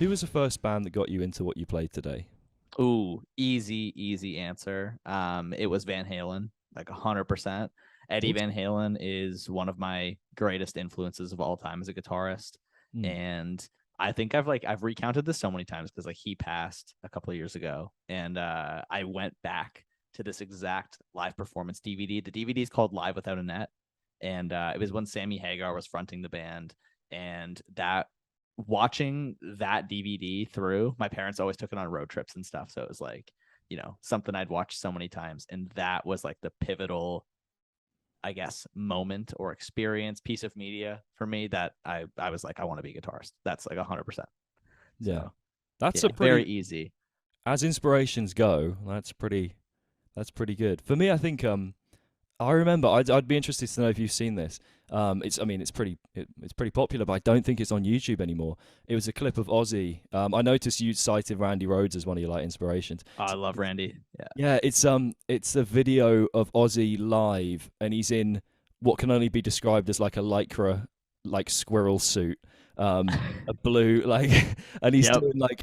Who was the first band that got you into what you play today? Ooh, easy answer. It was Van Halen, like 100%. Eddie Van Halen is one of my greatest influences of all time as a guitarist. And I think I've recounted this so many times because like he passed a couple of years ago, and I went back to this exact live performance DVD. The DVD is called Live Without a Net, and it was when Sammy Hagar was fronting the band, and that watching that DVD through, my parents always took it on road trips and stuff, so it was like, something I'd watched so many times, and that was like the pivotal, I guess, moment or experience, piece of media for me that I was like, I want to be a guitarist. That's like 100%. Yeah, that's yeah, a pretty very easy. As inspirations go. That's pretty good for me. I think I remember I'd be interested to know if you've seen this. It's pretty popular, but I don't think it's on YouTube anymore. It was a clip of Ozzy. I noticed you cited Randy Rhoads as one of your like inspirations. Oh, I love Randy. Yeah, it's a video of Ozzy live, and he's in what can only be described as like a lycra like squirrel suit, a blue like, and he's doing like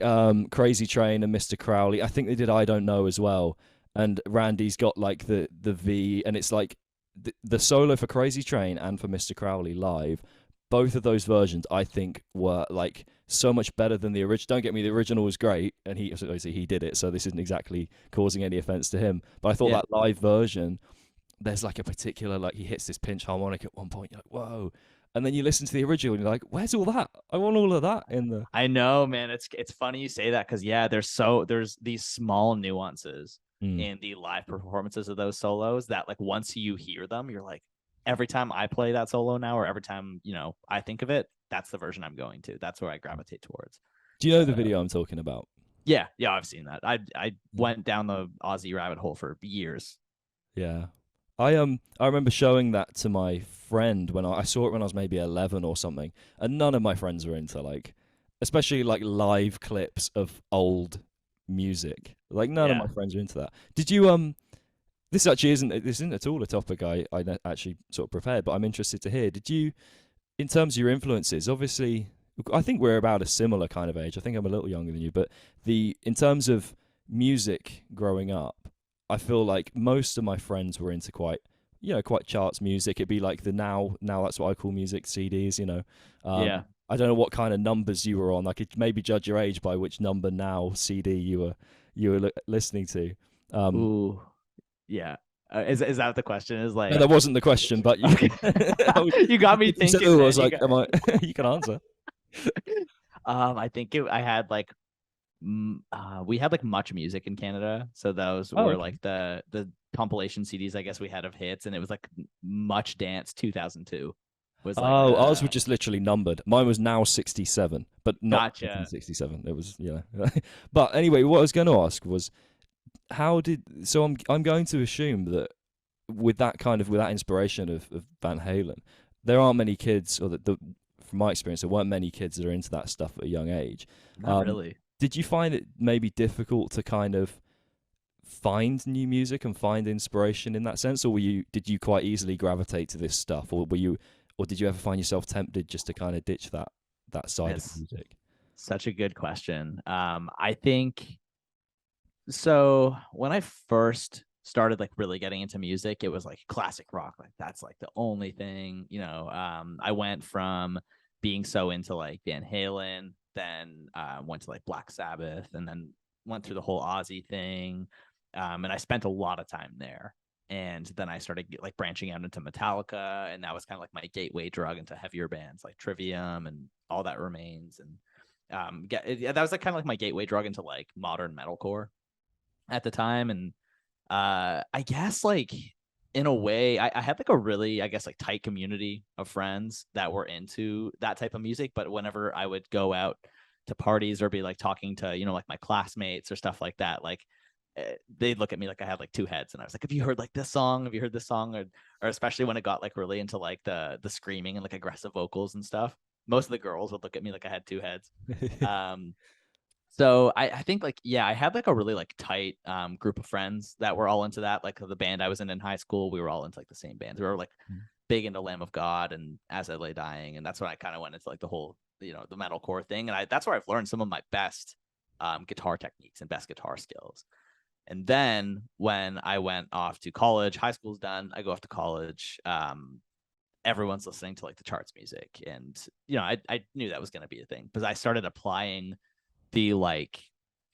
Crazy Train and Mr. Crowley. I think they did I Don't Know as well. And Randy's got like the V, and it's like the solo for Crazy Train and for Mr. Crowley live. Both of those versions, I think, were like so much better than the original. Don't get me, the original was great, and obviously he did it, so this isn't exactly causing any offense to him. But I thought that live version, there's like a particular like he hits this pinch harmonic at one point. You're like, whoa. And then you listen to the original and you're like, where's all that? I want all of that in the. I know, man. It's funny you say that because there's these small nuances in the live performances of those solos that like once you hear them, you're like, every time I play that solo now, or every time I think of it, that's the version I'm going to. That's where I gravitate towards. Do you know the video I'm talking about? Yeah, I've seen that. I went down the Aussie rabbit hole for years. Yeah. I remember showing that to my friend when I saw it when I was maybe 11 or something, and none of my friends were into like, especially like live clips of old music. Like none of my friends are into that. Did you this actually isn't at all a topic I actually sort of prepared, but I'm interested to hear. Did you, in terms of your influences, obviously I think we're about a similar kind of age. I think I'm a little younger than you, but in terms of music growing up, I feel like most of my friends were into quite charts music. It'd be like the now that's what I call music CDs, I don't know what kind of numbers you were on. I could maybe judge your age by which number now CD you were listening to. Ooh, yeah. Is that the question? Is like no, that wasn't the question, but you got me thinking. I was like, you can answer. I think I had like we had like Much Music in Canada, so those were like the compilation CDs I guess we had of hits, and it was like Much Dance 2002 was like ours were just literally numbered. Mine was Now 67, but not 67. It was but anyway, what I was going to ask was I'm going to assume that with that inspiration of Van Halen, there aren't many kids, or from my experience, there weren't many kids that are into that stuff at a young age. Not really. Did you find it maybe difficult to kind of find new music and find inspiration in that sense, or did you quite easily gravitate to this stuff, or did you ever find yourself tempted just to kind of ditch that side of music? Such a good question. I think so. When I first started like really getting into music, it was like classic rock. Like that's like the only thing, I went from being so into like Van Halen, then went to like Black Sabbath, and then went through the whole Ozzy thing. And I spent a lot of time there. And then I started like branching out into Metallica, and that was kind of like my gateway drug into heavier bands like Trivium and All That Remains. And that was like kind of like my gateway drug into like modern metalcore at the time. And I guess like in a way I had like a really, I guess, like tight community of friends that were into that type of music. But whenever I would go out to parties or be like talking to, like my classmates or stuff like that, like they'd look at me like I had like two heads, and I was like, have you heard like this song? Have you heard this song? Or especially when it got like really into like the screaming and like aggressive vocals and stuff, most of the girls would look at me like I had two heads. So I think like, I had like a really like tight group of friends that were all into that. Like the band I was in high school, we were all into like the same bands. We were like big into Lamb of God and As I Lay Dying, and that's when I kind of went into like the whole the metalcore thing. And that's where I've learned some of my best guitar techniques and best guitar skills. And then when I went off to college, high school's done, I go off to college. Everyone's listening to like the charts music. And, I knew that was going to be a thing, because I started applying the like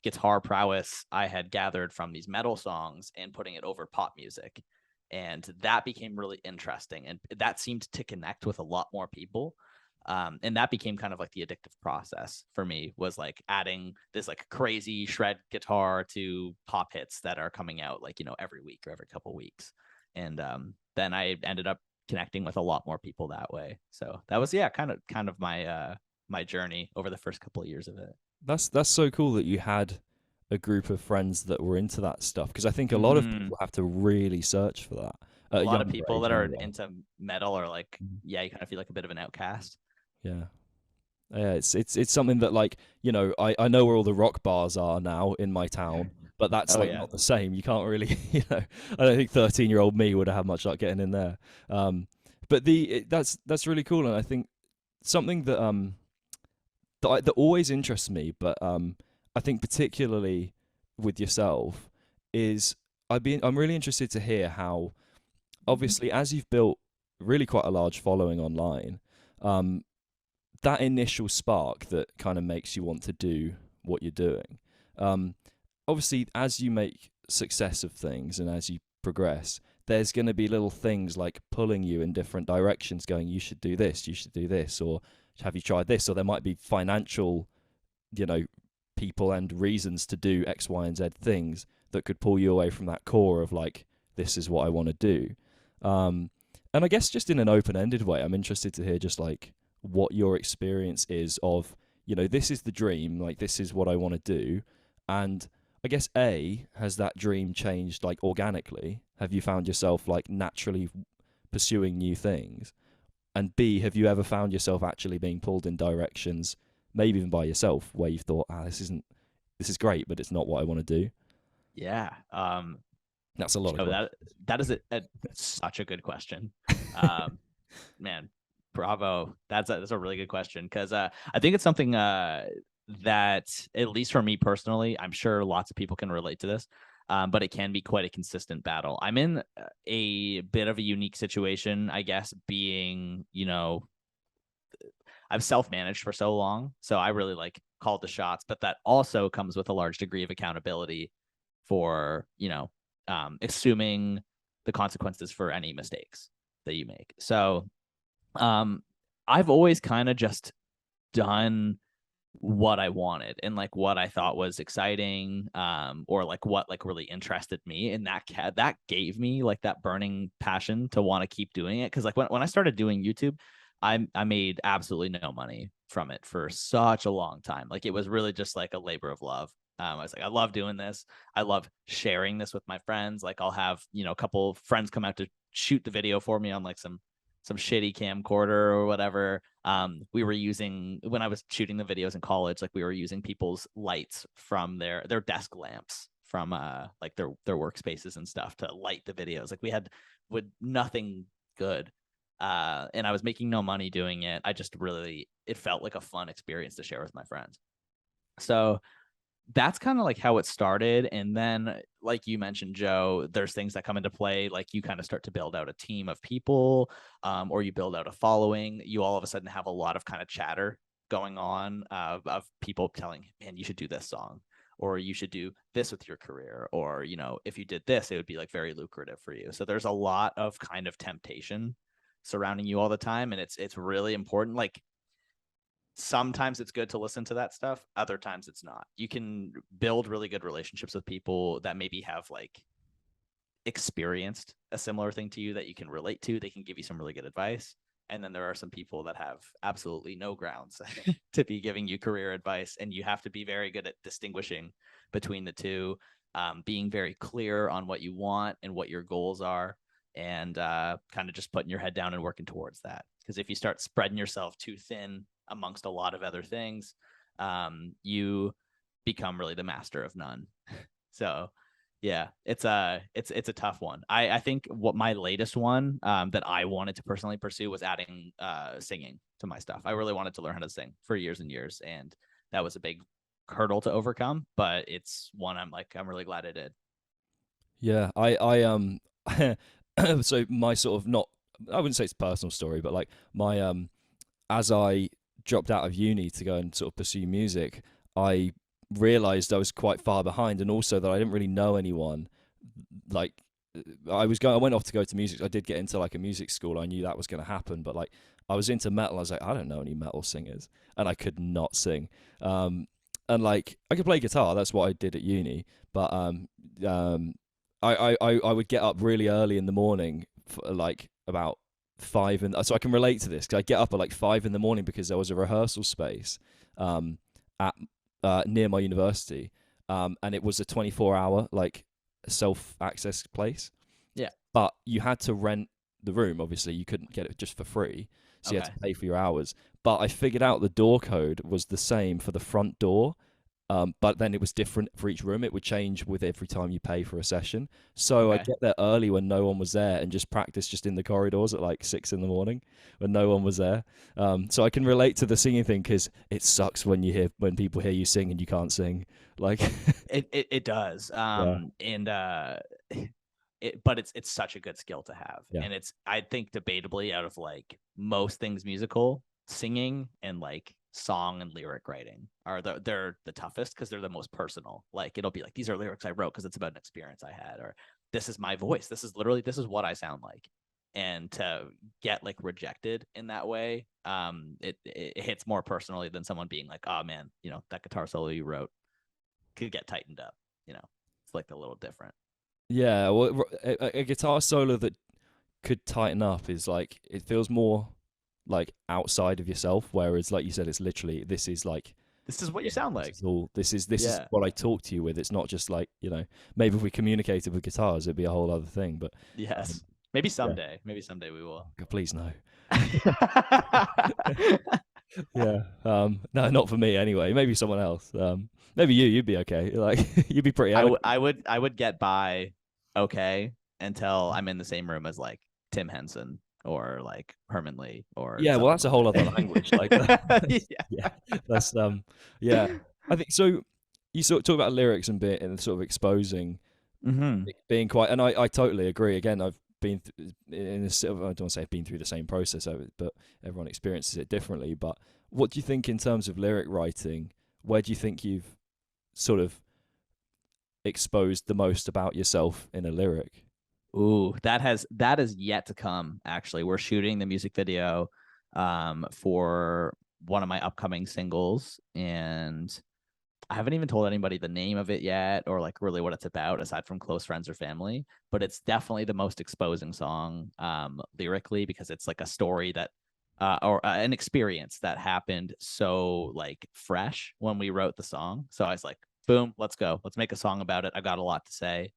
guitar prowess I had gathered from these metal songs and putting it over pop music. And that became really interesting. And that seemed to connect with a lot more people. And that became kind of like the addictive process for me, was like adding this like crazy shred guitar to pop hits that are coming out like, every week or every couple of weeks. And then I ended up connecting with a lot more people that way. So that was, kind of my my journey over the first couple of years of it. That's so cool that you had a group of friends that were into that stuff, because I think a lot of people have to really search for that. A lot of people that are into metal are like, you kind of feel like a bit of an outcast. Yeah. Yeah, it's something that, like, I know where all the rock bars are now in my town, but that's not the same. You can't really, I don't think 13-year-old me would have had much luck getting in there. But that's really cool, and I think something that that always interests me, but I think particularly with yourself, is I'm really interested to hear how, obviously, as you've built really quite a large following online, that initial spark that kind of makes you want to do what you're doing. Obviously, as you make success of things and as you progress, there's going to be little things like pulling you in different directions, going, you should do this, or have you tried this? Or there might be financial, people and reasons to do X, Y, and Z things that could pull you away from that core of like, this is what I want to do. And I guess just in an open-ended way, I'm interested to hear just like what your experience is of, this is the dream, like this is what I want to do. And I guess has that dream changed like organically? Have you found yourself like naturally pursuing new things? And B, have you ever found yourself actually being pulled in directions, maybe even by yourself, where you've thought, this is great, but it's not what I want to do? Yeah. That's a lot of that is such a good question. Man, bravo. That's a really good question, because I think it's something that, at least for me personally, I'm sure lots of people can relate to this, but it can be quite a consistent battle. I'm in a bit of a unique situation, I guess, being, I've self-managed for so long, so I really like called the shots, but that also comes with a large degree of accountability for, assuming the consequences for any mistakes that you make. So I've always kind of just done what I wanted and like what I thought was exciting, or like what like really interested me, and that gave me like that burning passion to want to keep doing it. Because like when I started doing YouTube, I made absolutely no money from it for such a long time. Like it was really just like a labor of love. I was like, I love doing this. I love sharing this with my friends. Like I'll have, a couple of friends come out to shoot the video for me on like some shitty camcorder or whatever. We were using, when I was shooting the videos in college, like we were using people's lights from their desk lamps from like their workspaces and stuff to light the videos. Like we had with nothing good. And I was making no money doing it. I just really, it felt like a fun experience to share with my friends. So that's kind of like how it started. And then, like you mentioned, Joe, there's things that come into play. Like you kind of start to build out a team of people, or you build out a following. You all of a sudden have a lot of kind of chatter going on of people telling, man, you should do this song, or you should do this with your career, or, if you did this, it would be like very lucrative for you. So there's a lot of kind of temptation surrounding you all the time. And it's really important. Like, sometimes it's good to listen to that stuff. Other times it's not. You can build really good relationships with people that maybe have like experienced a similar thing to you that you can relate to. They can give you some really good advice. And then there are some people that have absolutely no grounds to be giving you career advice. And you have to be very good at distinguishing between the two, being very clear on what you want and what your goals are, and kind of just putting your head down and working towards that. Because if you start spreading yourself too thin amongst a lot of other things, you become really the master of none. So Yeah, it's a tough one. I think what my latest one that I wanted to personally pursue was adding singing to my stuff. I really wanted to learn how to sing for years and years, and that was a big hurdle to overcome. But it's one I'm really glad I did. Yeah, so my sort of not, I wouldn't say it's a personal story, but like my as I dropped out of uni to go and sort of pursue music, I realized I was quite far behind, and also that I didn't really know anyone. Like I went off to go to music. I did get into like a music school. I knew that was going to happen, but like I was into metal. I was like, I don't know any metal singers, and I could not sing. And like I could play guitar. That's what I did at uni, but I would get up really early in the morning, for like about 5, and so I can relate to this. 'Cause I get up at like 5 in the morning because there was a rehearsal space at near my university, and it was a 24-hour like self-access place. Yeah. But you had to rent the room. Obviously, you couldn't get it just for free, so you had to pay for your hours. But I figured out the door code was the same for the front door. But then it was different for each room. It would change with every time you pay for a session. So I'd get there early when no one was there and just practice just in the corridors at like 6 in the morning when no one was there. So I can relate to the singing thing, because it sucks when people hear you sing and you can't sing. Like it does. And but it's such a good skill to have. Yeah. And it's, I think, debatably, out of like most things musical, singing and like song and lyric writing are they're the toughest, because they're the most personal. Like it'll be like, these are lyrics I wrote because it's about an experience I had, or this is my voice, this is what I sound like. And to get like rejected in that way, it hits more personally than someone being like, oh man, that guitar solo you wrote could get tightened up. It's like a little different. Yeah, well, a guitar solo that could tighten up is like, it feels more like outside of yourself, whereas like you said, it's literally, this is what you sound like. This is what I talk to you with. It's not just like, maybe if we communicated with guitars, it'd be a whole other thing. But yes, maybe someday we will. God, please no. Yeah. No, not for me anyway. Maybe someone else. Maybe you'd be okay. Like you'd be pretty. I would get by okay until I'm in the same room as like Tim Henson or like Herman Lee or well, that's a whole other language. Like yeah, that's yeah. I think so. You sort of talk about lyrics and sort of exposing, being quite, and I totally agree. Again, I've been in this. I don't want to say I've been through the same process of it, but everyone experiences it differently. But what do you think in terms of lyric writing? Where do you think you've sort of exposed the most about yourself in a lyric? Ooh, that is yet to come. Actually, we're shooting the music video for one of my upcoming singles, and I haven't even told anybody the name of it yet, or like really what it's about, aside from close friends or family. But it's definitely the most exposing song lyrically, because it's like a story that or an experience that happened so like fresh when we wrote the song. So I was like, boom, let's go. Let's make a song about it. I got a lot to say.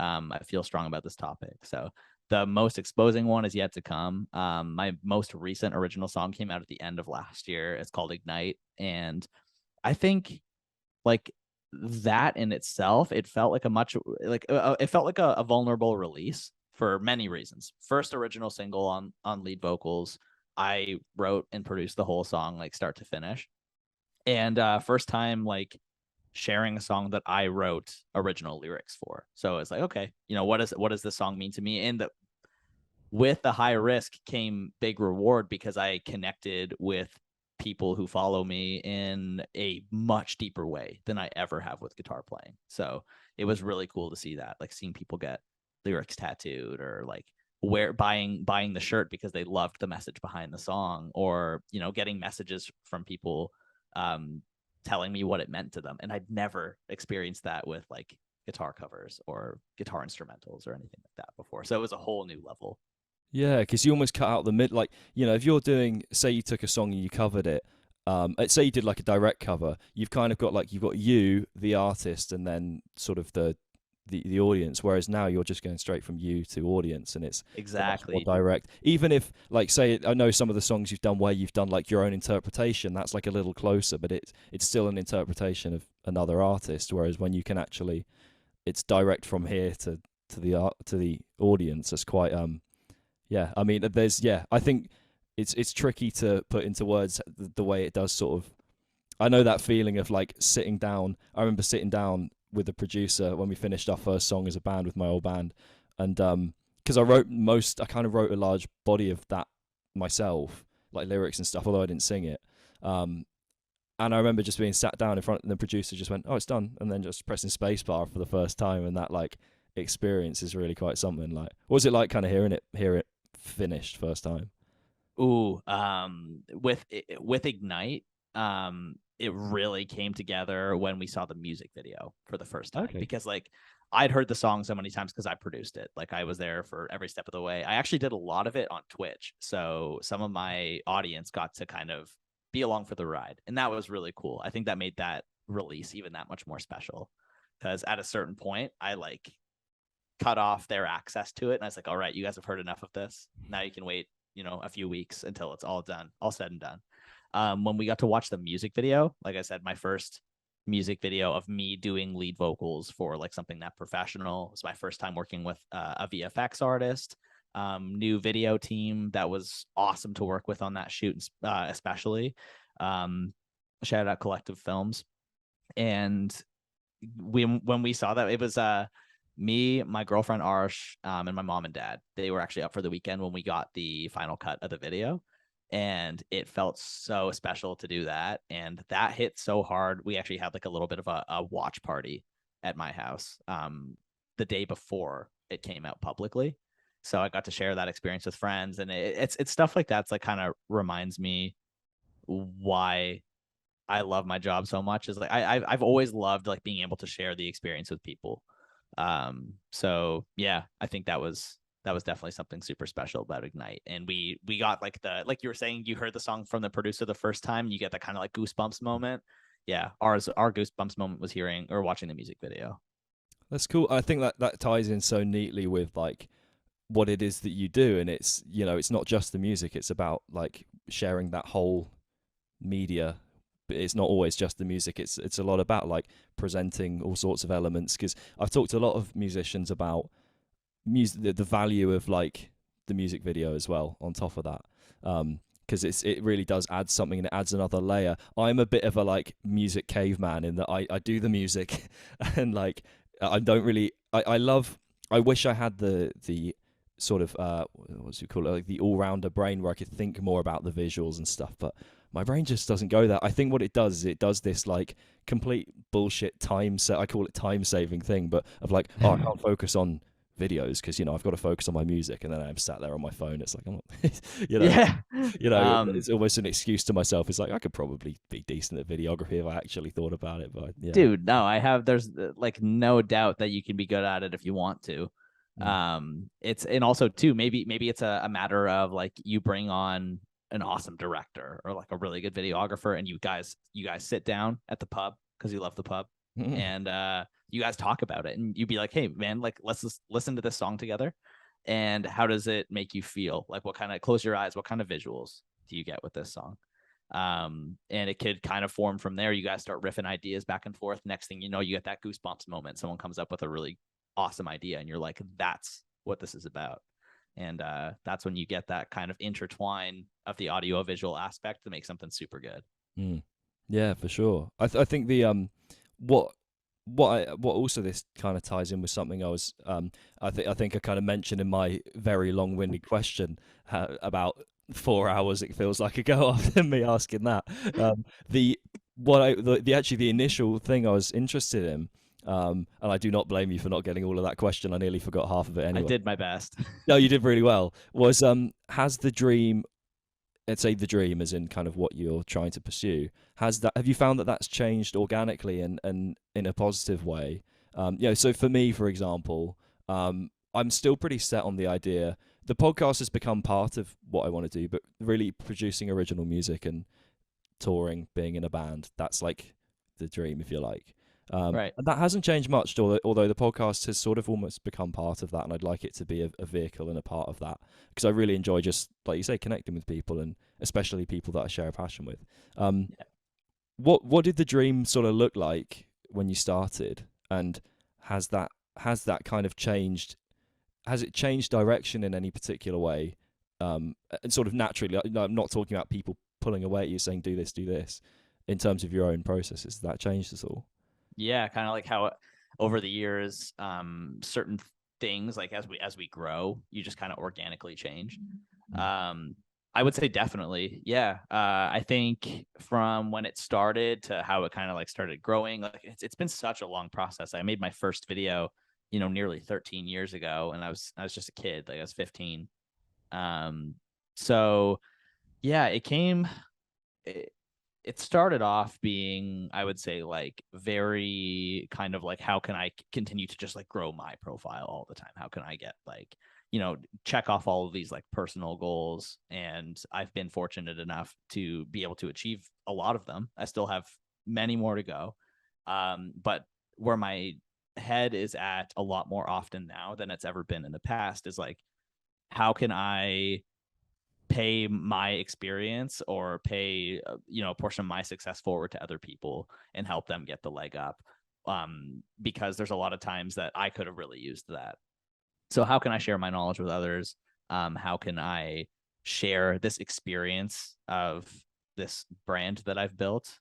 I feel strong about this topic. So the most exposing one is yet to come. My most recent original song came out at the end of last year. It's called Ignite. And I think like that in itself, it felt like a vulnerable release for many reasons. First, original single on lead vocals. I wrote and produced the whole song, like start to finish. And first time like sharing a song that I wrote original lyrics for. So it's like, okay, what does this song mean to me? And with the high risk came big reward, because I connected with people who follow me in a much deeper way than I ever have with guitar playing. So it was really cool to see that, like seeing people get lyrics tattooed, or like buying the shirt because they loved the message behind the song, or getting messages from people telling me what it meant to them. And I'd never experienced that with like guitar covers or guitar instrumentals or anything like that before. So it was a whole new level. Yeah, because you almost cut out the mid, like, if you're doing, say you took a song and you covered it, say you did like a direct cover, you've kind of got like, you've got you, the artist, and then sort of the audience, whereas now you're just going straight from you to audience, and it's exactly more direct. Even if, like, say, I know some of the songs you've done where you've done like your own interpretation, that's like a little closer, but it's still an interpretation of another artist, whereas when you can actually it's direct from here to the audience. It's quite yeah. I mean, I think it's tricky to put into words the way it does sort of. I know that feeling of like sitting down. I remember sitting down with the producer when we finished our first song as a band with my old band, and because I kind of wrote a large body of that myself, like lyrics and stuff, although I didn't sing it. And I remember just being sat down in front, and the producer just went, "Oh, it's done," and then just pressing spacebar for the first time, and that like experience is really quite something. Like, what was it like, kind of hear it finished first time? Ooh, with Ignite, it really came together when we saw the music video for the first time. Okay. Because like I'd heard the song so many times because I produced it. Like I was there for every step of the way. I actually did a lot of it on Twitch, so some of my audience got to kind of be along for the ride, and that was really cool. I think that made that release even that much more special, because at a certain point I like cut off their access to it, and I was like, all right, you guys have heard enough of this. Now you can wait, a few weeks until it's all done, all said and done. When we got to watch the music video, like I said, my first music video of me doing lead vocals for like something that professional. It was my first time working with a VFX artist, new video team that was awesome to work with on that shoot, especially. Shout out Collective Films. And when we saw that, it was me, my girlfriend Arsh, and my mom and dad. They were actually up for the weekend when we got the final cut of the video, and it felt so special to do that. And that hit so hard. We actually had like a little bit of a watch party at my house the day before it came out publicly. So I got to share that experience with friends, and it's stuff like that's like kind of reminds me why I love my job so much. Is like I've always loved like being able to share the experience with people. So yeah, I think that was definitely something super special about Ignite. And we got like like you were saying, you heard the song from the producer the first time, you get that kind of like goosebumps moment. Yeah, our goosebumps moment was hearing or watching the music video. That's cool. I think that ties in so neatly with like what it is that you do, and it's it's not just the music, it's about like sharing that whole media. It's not always just the music, it's a lot about like presenting all sorts of elements, because I've talked to a lot of musicians about music, the value of like the music video as well on top of that, because it really does add something, and it adds another layer. I'm a bit of a like music caveman in that I do the music and like I don't really I wish I had the sort of what's you call it, like the all-rounder brain where I could think more about the visuals and stuff, but my brain just doesn't go there. I think what it does is it does this like complete bullshit I call it time saving thing, but of like, oh, I can't focus on videos because I've got to focus on my music, and then I'm sat there on my phone. It's like I'm not, Yeah. It's almost an excuse to myself. It's like I could probably be decent at videography if I actually thought about it, but yeah. Dude, no, there's like no doubt that you can be good at it if you want to. It's, and also too, maybe it's a matter of like you bring on an awesome director or like a really good videographer, and you guys sit down at the pub because you love the pub, and you guys talk about it, and you'd be like, hey man, like let's just listen to this song together, and how does it make you feel? Like what kind of, close your eyes, what kind of visuals do you get with this song? And it could kind of form from there. You guys start riffing ideas back and forth. Next thing you know, you get that goosebumps moment. Someone comes up with a really awesome idea, and you're like, that's what this is about. And that's when you get that kind of intertwine of the audio visual aspect to make something super good. Yeah, for sure. I think the what also this kind of ties in with something I was I think I kind of mentioned in my very long-winded question about 4 hours it feels like ago after me asking that. The initial thing I was interested in, and I do not blame you for not getting all of that question. I nearly forgot half of it anyway. I did my best. No, you did really well. Was has the dream, let's say the dream as in kind of what you're trying to pursue, have you found that that's changed organically and in a positive way? So for me, for example, I'm still pretty set on the idea. The podcast has become part of what I want to do, but really producing original music and touring, being in a band, that's like the dream, if you like. Right. And that hasn't changed much, although the podcast has sort of almost become part of that, and I'd like it to be a vehicle and a part of that, because I really enjoy just, like you say, connecting with people, and especially people that I share a passion with. What did the dream sort of look like when you started, and has that has that kind of changed? Has it changed direction in any particular way? And sort of naturally, I'm not talking about people pulling away at you saying do this. In terms of your own processes, has that changed at all? Yeah, kind of like how over the years, certain things like as we grow, you just kind of organically change. I would say definitely, yeah. I think from when it started to how it kind of like started growing, like it's been such a long process. I made my first video, nearly 13 years ago, and I was just a kid, like I was 15. So yeah, it started off being, I would say, like very kind of like, how can I continue to just like grow my profile all the time? How can I get like, check off all of these like personal goals? And I've been fortunate enough to be able to achieve a lot of them. I still have many more to go. But where my head is at a lot more often now than it's ever been in the past is like, how can I pay my experience or pay a portion of my success forward to other people and help them get the leg up, because there's a lot of times that I could have really used that. So how can I share my knowledge with others? How can I share this experience of this brand that I've built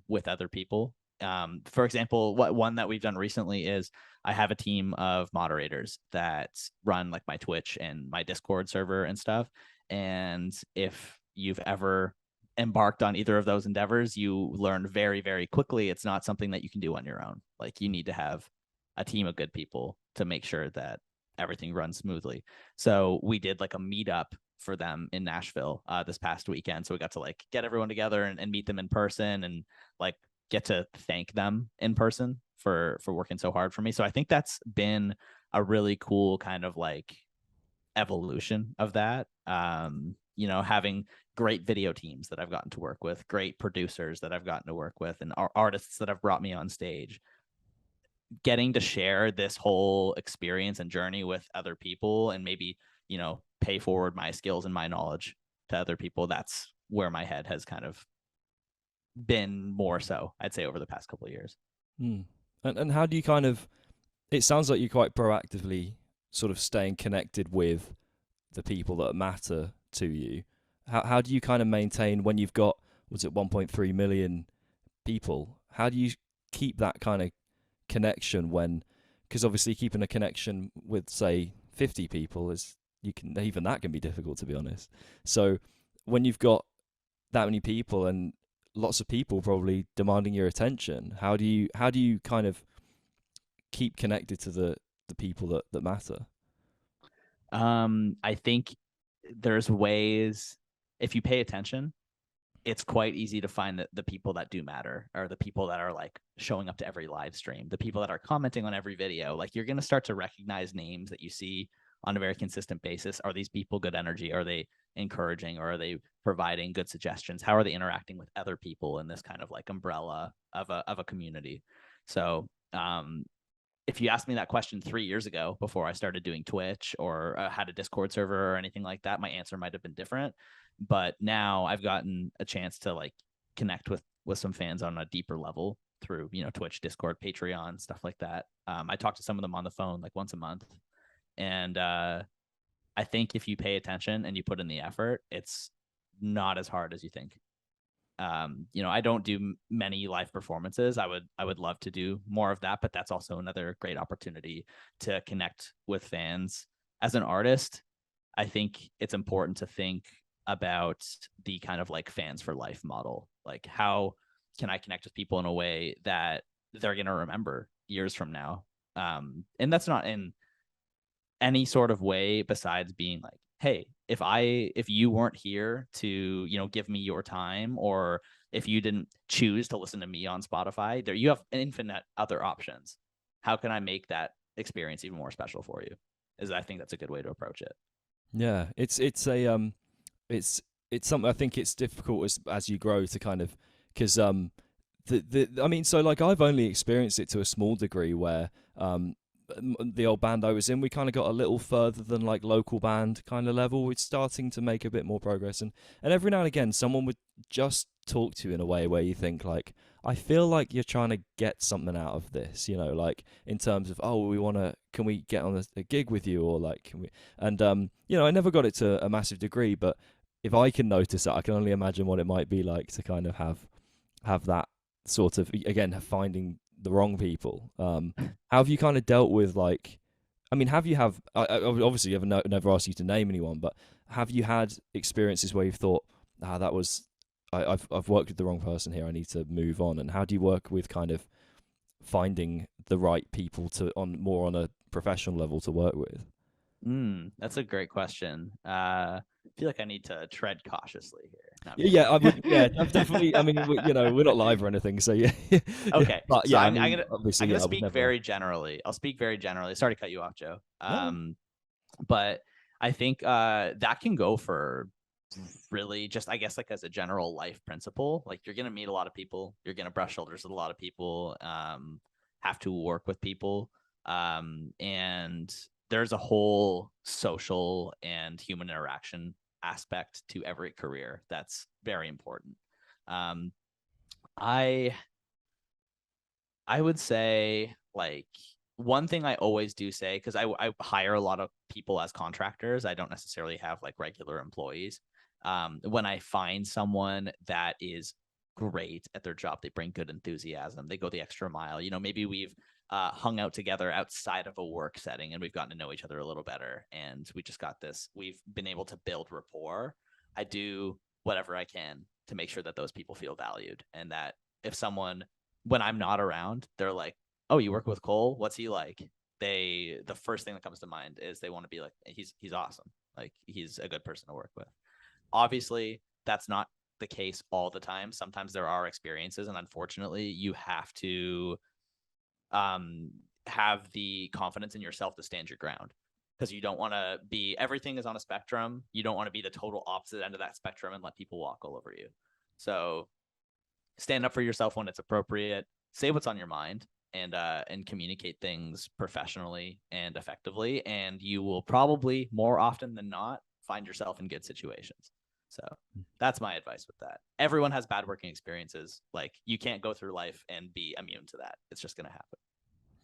with other people? For example, one that we've done recently is I have a team of moderators that run like my Twitch and my Discord server and stuff. And if you've ever embarked on either of those endeavors, you learn very, very quickly it's not something that you can do on your own. Like you need to have a team of good people to make sure that everything runs smoothly. So we did like a meetup for them in Nashville this past weekend. So we got to like get everyone together and meet them in person and like get to thank them in person for working so hard for me. So I think that's been a really cool kind of like evolution of that. Having great video teams that I've gotten to work with, great producers that I've gotten to work with, and artists that have brought me on stage. Getting to share this whole experience and journey with other people and maybe, pay forward my skills and my knowledge to other people. That's where my head has kind of been more so, I'd say, over the past couple of years. And how do you kind of, it sounds like you're quite proactively sort of staying connected with the people that matter to you. How do you kind of maintain when you've got, was it 1.3 million people? How do you keep that kind of connection because obviously keeping a connection with say 50 people even that can be difficult, to be honest. So when you've got that many people and lots of people probably demanding your attention, how do you kind of keep connected to the people that matter? I think there's ways, if you pay attention, it's quite easy to find the people that do matter, or the people that are like showing up to every live stream, the people that are commenting on every video. Like you're going to start to recognize names that you see on a very consistent basis. Are these people good energy? Are they encouraging, or are they providing good suggestions? How are they interacting with other people in this kind of like umbrella of a community? So, if you asked me that question 3 years ago, before I started doing Twitch or had a Discord server or anything like that, my answer might have been different. But now I've gotten a chance to like connect with some fans on a deeper level through, Twitch, Discord, Patreon, stuff like that. I talk to some of them on the phone like once a month. And I think if you pay attention and you put in the effort, it's not as hard as you think. I don't do many live performances. I would love to do more of that, but that's also another great opportunity to connect with fans. As an artist, I think it's important to think about the kind of like fans for life model. Like, how can I connect with people in a way that they're going to remember years from now? And that's not in any sort of way besides being like, hey, if you weren't here to, give me your time, or if you didn't choose to listen to me on Spotify, there you have infinite other options. How can I make that experience even more special for you? I think that's a good way to approach it. Yeah, it's something I think it's difficult as you grow to kind of, because I mean, so like I've only experienced it to a small degree where the old band I was in, we kind of got a little further than like local band kind of level. We're starting to make a bit more progress, and every now and again someone would just talk to you in a way where you think like, I feel like you're trying to get something out of this, you know, like in terms of, oh, can we get on a gig with you, or like, can we? And you know, I never got it to a massive degree, but if I can notice it, I can only imagine what it might be like to kind of have that sort of, again, finding the wrong people. How have you kind of dealt with, like, I mean, obviously you never asked you to name anyone, but have you had experiences where you've thought, that was, I've worked with the wrong person here, I need to move on? And how do you work with kind of finding the right people on a professional level to work with? That's a great question. I feel like I need to tread cautiously here. No, Yeah, I would. Yeah, definitely. I mean, you know, we're not live or anything, so yeah. Okay, But so yeah, I'm obviously, gonna I would speak never. very generally. I'll speak very generally. Sorry to cut you off, Joe. No. But I think that can go for really just, I guess, like as a general life principle. Like, you're gonna meet a lot of people, you're gonna brush shoulders with a lot of people, have to work with people, and there's a whole social and human interaction aspect to every career that's very important. I would say, like, one thing I always do say, because I hire a lot of people as contractors, I don't necessarily have like regular employees. When I find someone that is great at their job, they bring good enthusiasm, they go the extra mile. You know, maybe we've hung out together outside of a work setting and we've gotten to know each other a little better, and we've been able to build rapport. I do whatever I can to make sure that those people feel valued, and that if someone, when I'm not around, they're like, oh, you work with Cole? What's he like? The first thing that comes to mind is they want to be like, he's awesome. Like, he's a good person to work with. Obviously, that's not the case all the time. Sometimes there are experiences, and unfortunately, you have to have the confidence in yourself to stand your ground, because you don't want to be, everything is on a spectrum. You don't want to be the total opposite end of that spectrum and let people walk all over you. So stand up for yourself when it's appropriate, say what's on your mind, and communicate things professionally and effectively, and you will probably, more often than not, find yourself in good situations. So that's my advice with that. Everyone has bad working experiences. Like, you can't go through life and be immune to that. It's just going to happen.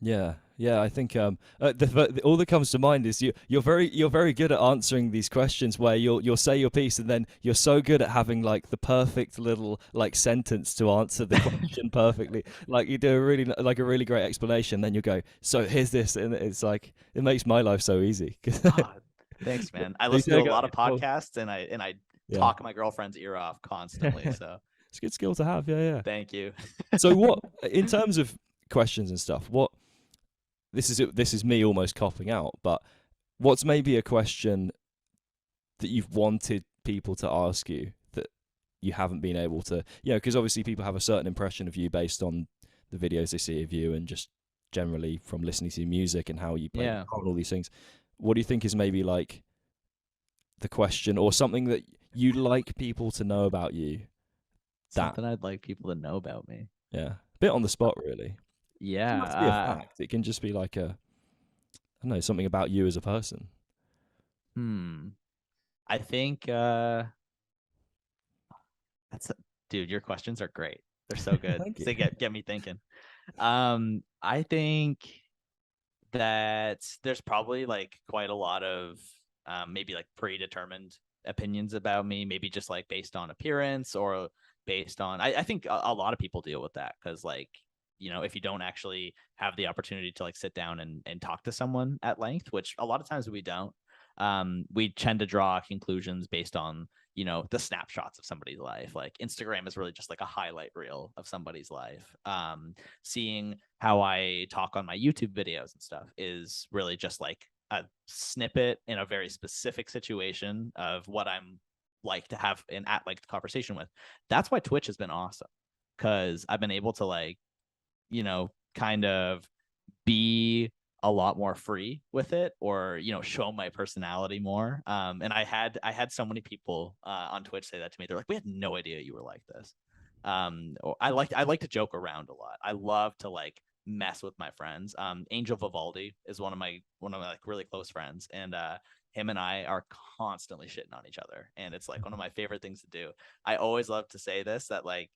Yeah. I think all that comes to mind is you're very good at answering these questions, where you'll say your piece, and then you're so good at having like the perfect little like sentence to answer the question perfectly. Like, you do a really great explanation, then you go, so here's this, and it's like, it makes my life so easy. Thanks, man. I listen to a lot of podcasts, and I talk my girlfriend's ear off constantly. So it's a good skill to have. Yeah. Thank you. So what, in terms of questions and stuff, what, this is me almost copping out, but what's maybe a question that you've wanted people to ask you that you haven't been able to, you know, because obviously people have a certain impression of you based on the videos they see of you, and just generally from listening to your music and how you play and all these things. What do you think is maybe like the question, or something that you'd like people to know about you? Something I'd like people to know about me. Yeah, a bit on the spot, really. Yeah, it doesn't have to be a fact. It can just be like I don't know, something about you as a person. I think dude, your questions are great. They're so good. Thank you. They get me thinking. I think that there's probably like quite a lot of maybe like predetermined opinions about me, maybe just like based on appearance, or based on, I think a lot of people deal with that, because, like, you know, if you don't actually have the opportunity to like sit down and talk to someone at length, which a lot of times we don't, we tend to draw conclusions based on, you know, the snapshots of somebody's life. Like, Instagram is really just like a highlight reel of somebody's life. Seeing how I talk on my YouTube videos and stuff is really just like a snippet in a very specific situation of what I'm like to have an at like conversation with. That's why Twitch has been awesome, because I've been able to, like, you know, kind of be a lot more free with it, or, you know, show my personality more. And I had so many people on Twitch say that to me. They're like, we had no idea you were like this. Or I like to joke around a lot. I love to like mess with my friends. Angel Vivaldi is one of my like really close friends, and him and I are constantly shitting on each other, and it's like one of my favorite things to do. I always love to say this, that like,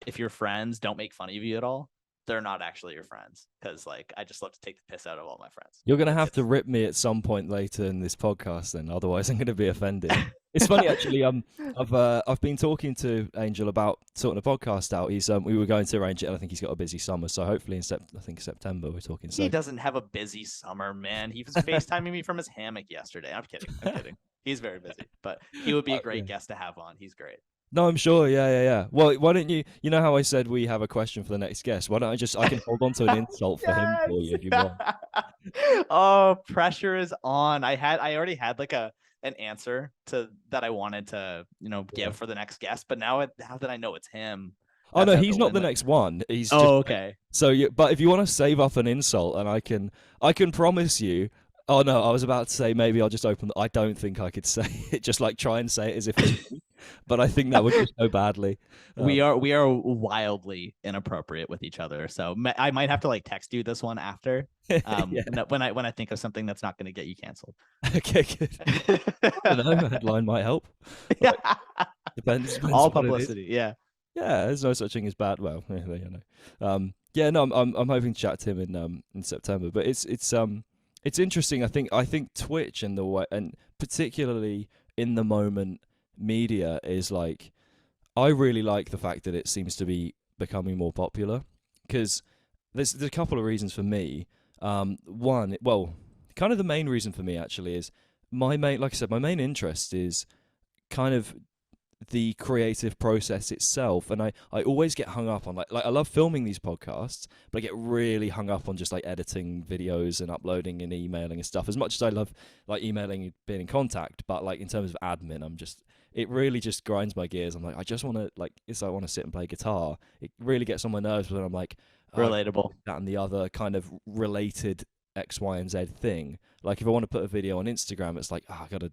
if your friends don't make fun of you at all, they're not actually your friends. Because like I just love to take the piss out of all my friends. You're gonna have to rip me at some point later in this podcast, then. Otherwise, I'm gonna be offended. It's funny actually. I've been talking to Angel about sorting a podcast out. He's we were going to arrange it, and I think he's got a busy summer. So hopefully I think September we're talking. So He doesn't have a busy summer, man. He was FaceTiming me from his hammock yesterday. I'm kidding. I'm kidding. He's very busy, but he would be a great guest to have on. He's great. No, I'm sure. Yeah. Well, why don't you? You know how I said we have a question for the next guest? Why don't I can hold on to an insult for him for you if you want. Oh, pressure is on. I already had like an answer to that I wanted to give for the next guest, but now that I know it's him. Oh no, he's not the next one. He's just, okay. So but if you want to save up an insult, and I can promise you. Oh no, I was about to say maybe I'll just open. I don't think I could say it. Just like try and say it as if it's me. But I think that would just go badly. We are wildly inappropriate with each other, so I might have to like text you this one after. When I think of something that's not going to get you canceled. Okay, good. I don't know, a headline might help. Yeah. Depends All publicity. Yeah. Yeah, there's no such thing as bad. Well, yeah, no, I'm hoping to chat to him in September. But it's interesting. I think Twitch and the way, and particularly in the moment media is like, I really like the fact that it seems to be becoming more popular, because there's a couple of reasons for me. One, well, kind of the main reason for me actually is my main interest is kind of the creative process itself, and I always get hung up on like I love filming these podcasts, but I get really hung up on just like editing videos and uploading and emailing and stuff. As much as I love like emailing and being in contact, but like in terms of admin, it really just grinds my gears. I'm like, I just want to I want to sit and play guitar. It really gets on my nerves when I'm like, relatable, that and the other kind of related X, Y, and Z thing. Like if I want to put a video on Instagram, it's like, I gotta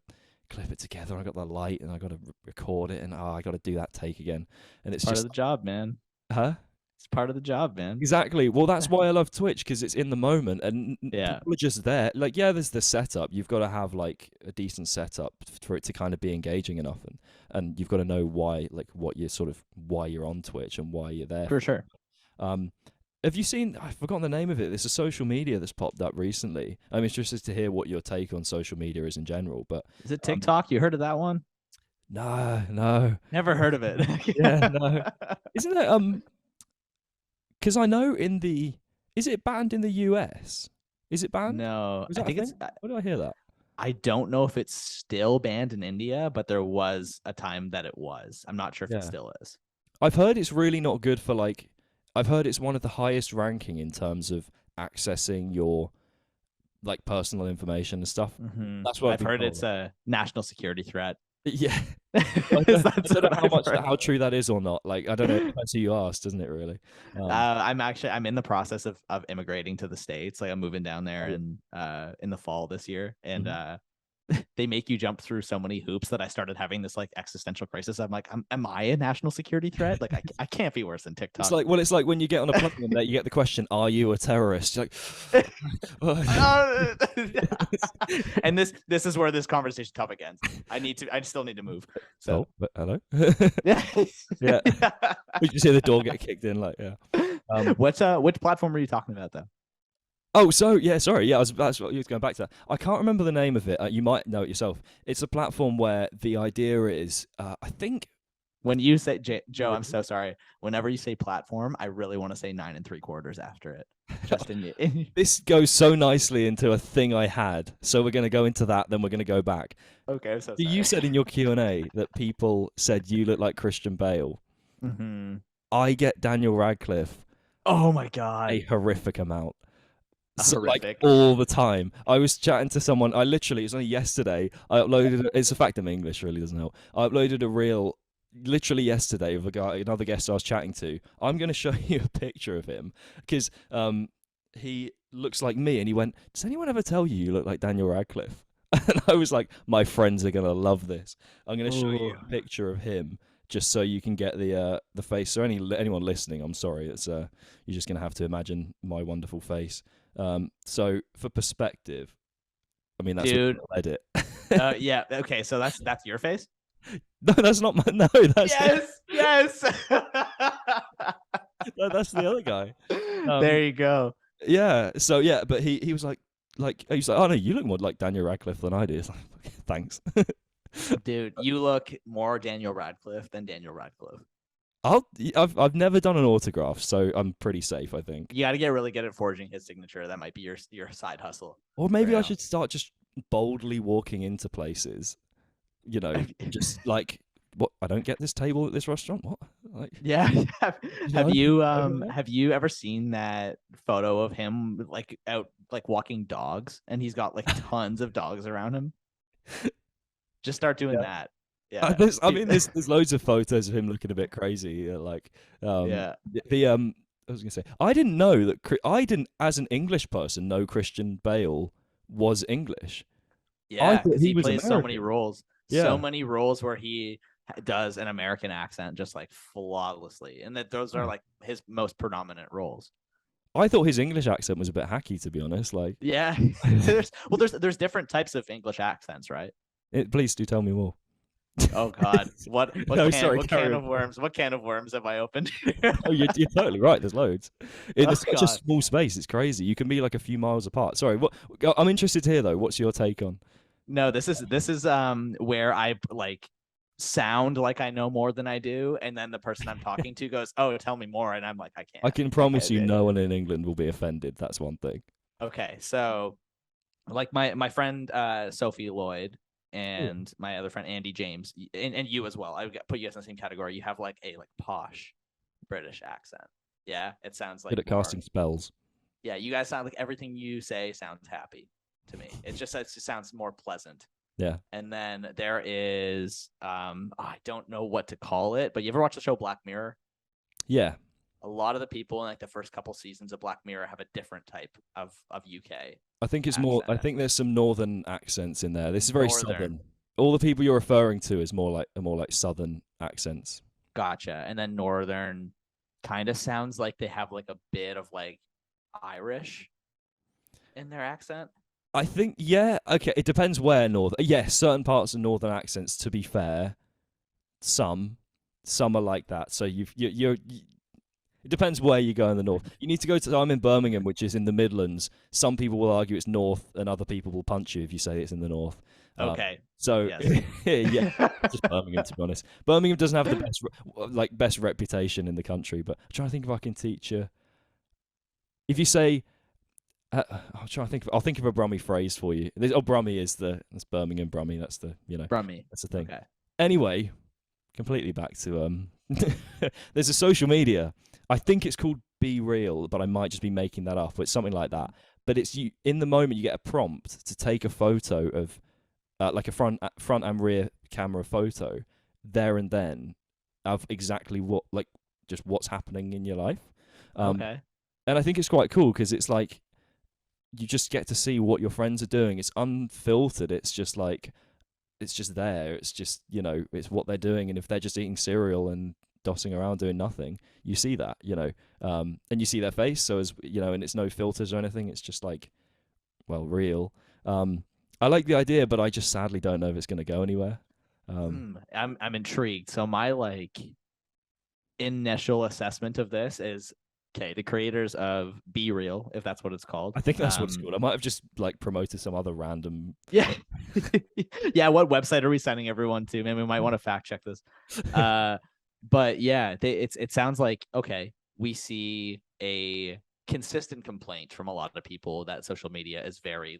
clip it together. I got the light, and I got to record it, and I got to do that take again. And it's part just of the job, man. Huh? It's part of the job, man. Exactly. Well, that's why I love Twitch, because it's in the moment, and people are just there. Like, yeah, there's the setup. You've got to have like a decent setup for it to kind of be engaging enough, and you've got to know why, like, why you're on Twitch and why you're there. For sure. Have you seen? I've forgotten the name of it. There's a social media that's popped up recently. I'm interested to hear what your take on social media is in general. But is it TikTok? You heard of that one? No. Never heard of it. Yeah, no. Isn't it? Because I know is it banned in the US? Is it banned? No, I think it's. Where did I hear that? I don't know if it's still banned in India, but there was a time that it was. I'm not sure if it still is. I've heard it's really not good for like. I've heard it's one of the highest ranking in terms of accessing your like personal information and stuff. Mm-hmm. That's what I've heard. It's a national security threat. Yeah. I don't know how true that is or not. Like, I don't know. It depends who you ask, doesn't it, really? I'm in the process of immigrating to the States. Like, I'm moving down there in the fall this year. And they make you jump through so many hoops that I started having this like existential crisis. I'm like, am I a national security threat? Like, I can't be worse than TikTok. It's like when you get on a plane and you get the question, "Are you a terrorist?" You're like, and this is where this conversation topic ends. I still need to move. So, hello. Yeah. We just hear the door get kicked in. Like, yeah. Which platform are you talking about though? Oh, so yeah, sorry, yeah, that's what you was going back to that. I can't remember the name of it. You might know it yourself. It's a platform where the idea is, I think, when you say Joe, I'm so sorry. Whenever you say platform, I really want to say 9 3/4 after it. Just in this goes so nicely into a thing I had. So we're going to go into that, then we're going to go back. Okay, I'm so sorry. You said in your Q&A that people said you look like Christian Bale. Mm-hmm. I get Daniel Radcliffe. Oh my god, a horrific amount. So, horrific. Like all the time. I was chatting to someone. It was only yesterday. I uploaded. It's a fact I'm English. Really doesn't help. I uploaded a reel literally yesterday of another guest I was chatting to. I'm going to show you a picture of him because he looks like me, and he went, "Does anyone ever tell you look like Daniel Radcliffe?" And I was like, "My friends are going to love this. I'm going to show you a picture of him." Just so you can get the face. So anyone listening, I'm sorry. It's you're just gonna have to imagine my wonderful face. So for perspective, I mean that's dude. Edit. Yeah. Okay. So that's your face. No, that's not my. No, that's Yes, yes. that's the other guy. There you go. Yeah. So yeah, but he was like he was like, oh no, you look more like Daniel Radcliffe than I do. It's like, thanks. Dude, you look more Daniel Radcliffe than Daniel Radcliffe. I've never done an autograph, so I'm pretty safe, I think. You got to get really good at forging his signature. That might be your side hustle. Or maybe right I now. should start just boldly walking into places, just like, what? I don't get this table at this restaurant. What? Like, Yeah. know, Have you ever seen that photo of him like out like walking dogs, and he's got like tons of dogs around him? Just start doing Yeah. that. Yeah. There's loads of photos of him looking a bit crazy. Yeah. I was gonna say, I didn't know that. I didn't, as an English person, know Christian Bale was English. I Yeah, thought because he he was plays so many American. roles. Yeah. So many roles where he does an American accent just like flawlessly, and that those are like his most predominant roles. I thought his English accent was a bit hacky, to be honest. Like, Yeah. there's different types of English accents, right? please do tell me more. Oh God, what No, can sorry, what carry can on. of worms? What can of worms have I opened? Oh, you're totally right. There's loads. In Oh such a God. small space, it's crazy. You can be like a few miles apart. Sorry, what? I'm interested to hear though. What's your take on? No, this is where I like sound like I know more than I do, and then the person I'm talking to goes, "Oh, tell me more," and I'm like, "I can't." I can promise you, no one in England will be offended. That's one thing. Okay, so like my friend Sophie Lloyd and my other friend Andy James, and you as well. I would put you guys in the same category. You have like a posh British accent. Yeah, it sounds like Good at more, casting spells. yeah, you guys sound like everything you say sounds happy to me. It just sounds more pleasant. Yeah. And then there is I don't know what to call it, but you ever watch the show Black Mirror? Yeah. A lot of the people in like the first couple seasons of Black Mirror have a different type of UK. I think it's more. I accent. think there's some northern accents in there. This is very Northern. southern. All the people you're referring to is more like southern accents. Gotcha. And then northern kind of sounds like they have like a bit of like Irish in their accent. I think, yeah, okay. It depends where north. Yes, certain parts of northern accents. To be fair, some are like that. So you're. It depends where you go in the north. You need to go to. I'm in Birmingham, which is in the Midlands. Some people will argue it's north, and other people will punch you if you say it's in the north. Okay. So Yes. yeah, just Birmingham, to be honest. Birmingham doesn't have the best reputation in the country. But I'm trying to think if I can teach you. If you say, I'll try to think. I'll think of a Brummie phrase for you. Brummie that's Birmingham Brummie. That's the Brummie. that's the thing. Okay. Anyway, completely back to there's a social media. I think it's called Be Real, but I might just be making that up. It's something like that. But it's you in the moment you get a prompt to take a photo of like a front and rear camera photo there and then of exactly what just what's happening in your life. Okay. And I think it's quite cool because it's like you just get to see what your friends are doing. It's unfiltered. It's just like it's just there. It's just it's what they're doing. And if they're just eating cereal and dossing around doing nothing, you see that, and you see their face. So as and it's no filters or anything. It's just like, well, real. I like the idea, but I just sadly don't know if it's going to go anywhere. I'm intrigued. So my initial assessment of this is okay. The creators of Be Real, if that's what it's called. I think that's what it's called. I might have just promoted some other random. Yeah. Yeah. What website are we sending everyone to? Maybe we might want to fact check this. But yeah, it sounds like, okay, we see a consistent complaint from a lot of people that social media is very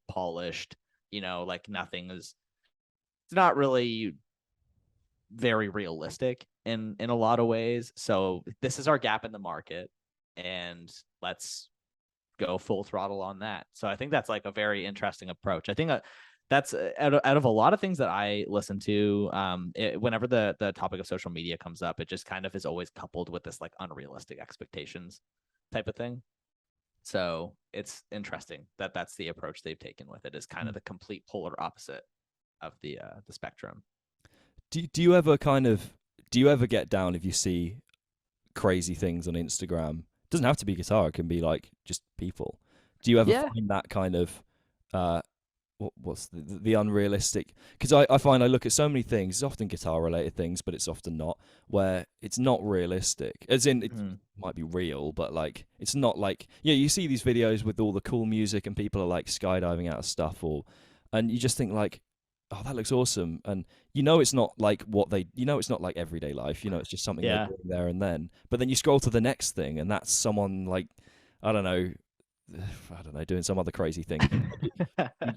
polished, nothing is, it's not really very realistic in a lot of ways. So this is our gap in the market, and let's go full throttle on that. So I think that's a very interesting approach. I think that's out of a lot of things that I listen to. Whenever the topic of social media comes up, it just kind of is always coupled with this unrealistic expectations type of thing. So it's interesting that that's the approach they've taken with it, is kind of the complete polar opposite of the spectrum. Do you ever get down if you see crazy things on Instagram? It doesn't have to be guitar. It can be just people. Do you ever find that kind of what's the unrealistic, because I find I look at so many things, it's often guitar related things, but it's often not, where it's not realistic, as in it might be real, but like it's not like, yeah, you see these videos with all the cool music and people are like skydiving out of stuff, or and you just think like, oh, that looks awesome, and it's not like it's not like everyday life, it's just something they're Yeah. doing there and then, but then you scroll to the next thing and that's someone like, I don't know, doing some other crazy thing.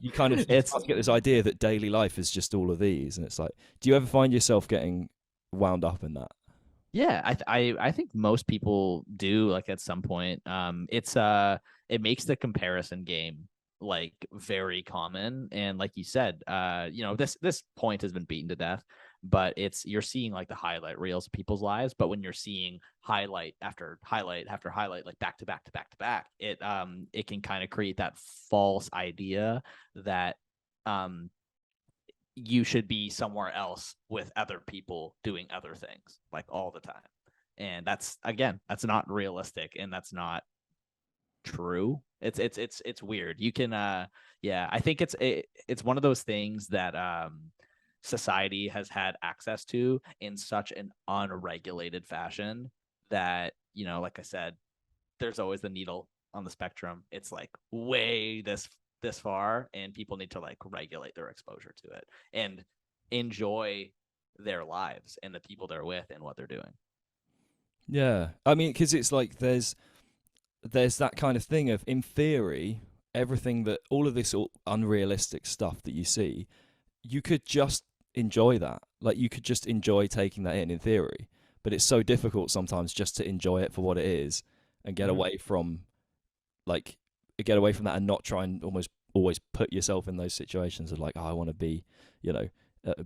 You kind of It's start to get this idea that daily life is just all of these, and it's like, do you ever find yourself getting wound up in that? Yeah, I think most people do, like at some point. It makes the comparison game like very common, and like you said, this point has been beaten to death, but you're seeing like the highlight reels of people's lives, but when you're seeing highlight after highlight after highlight, like back to back to back to back, it can kind of create that false idea that you should be somewhere else with other people doing other things like all the time. And that's not realistic, and that's not true. It's weird. You can I think it's one of those things that society has had access to in such an unregulated fashion that, like I said, there's always the needle on the spectrum. It's like way this far, and people need to like regulate their exposure to it and enjoy their lives and the people they're with and what they're doing. Yeah, I mean, because it's like there's that kind of thing of, in theory, everything that all of this unrealistic stuff that you see, you could just enjoy that. Like you could just enjoy taking that in theory, but it's so difficult sometimes just to enjoy it for what it is and get away from that, and not try and almost always put yourself in those situations of like, oh, I want to be,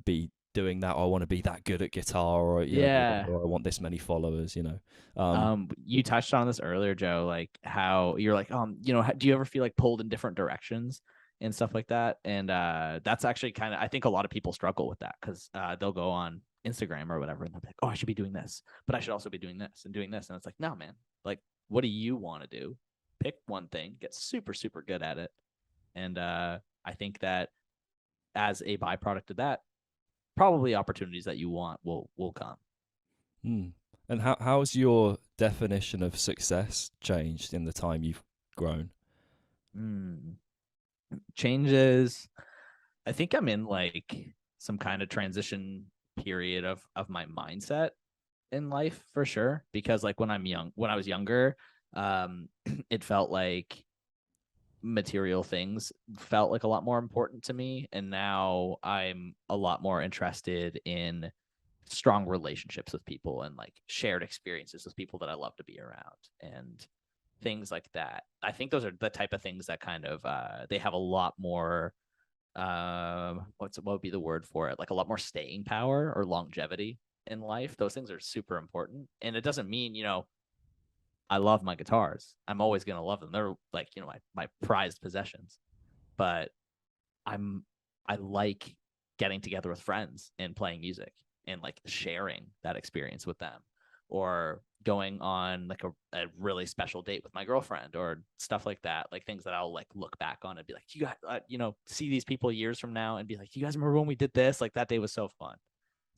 be doing that, or I want to be that good at guitar, or or I want this many followers. You touched on this earlier, Joe, like how you're like, do you ever feel like pulled in different directions and stuff like that? And that's actually kind of, I think a lot of people struggle with that, because they'll go on Instagram or whatever and they'll be like, oh, I should be doing this, but I should also be doing this and doing this. And it's like, no, man, like, what do you want to do? Pick one thing, get super, super good at it. And I think that as a byproduct of that, probably opportunities that you want will come. And how's your definition of success changed in the time you've grown? Changes. I think I'm in like some kind of transition period of my mindset in life, for sure, because like when I was younger, it felt like material things felt like a lot more important to me, and now I'm a lot more interested in strong relationships with people and like shared experiences with people that I love to be around and things like that. I think those are the type of things that kind of they have a lot more what would be the word for it, like a lot more staying power or longevity in life. Those things are super important, and it doesn't mean I love my guitars. I'm always going to love them. They're like, my prized possessions. But I like getting together with friends and playing music and like sharing that experience with them, or going on like a really special date with my girlfriend or stuff like that. Like things that I'll like look back on and be like, you guys, see these people years from now and be like, you guys remember when we did this? Like that day was so fun.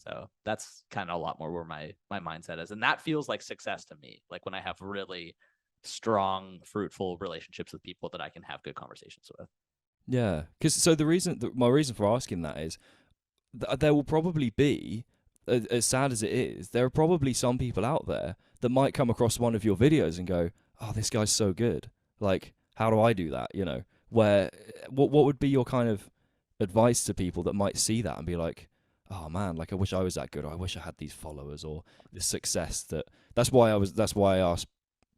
So that's kind of a lot more where my mindset is. And that feels like success to me. Like when I have really strong, fruitful relationships with people that I can have good conversations with. Yeah. Because so my reason for asking that is there will probably be, as sad as it is, there are probably some people out there that might come across one of your videos and go, oh, this guy's so good. Like, how do I do that? What would be your kind of advice to people that might see that and be like, oh man, like I wish I was that good, or I wish I had these followers or this success. That's why I asked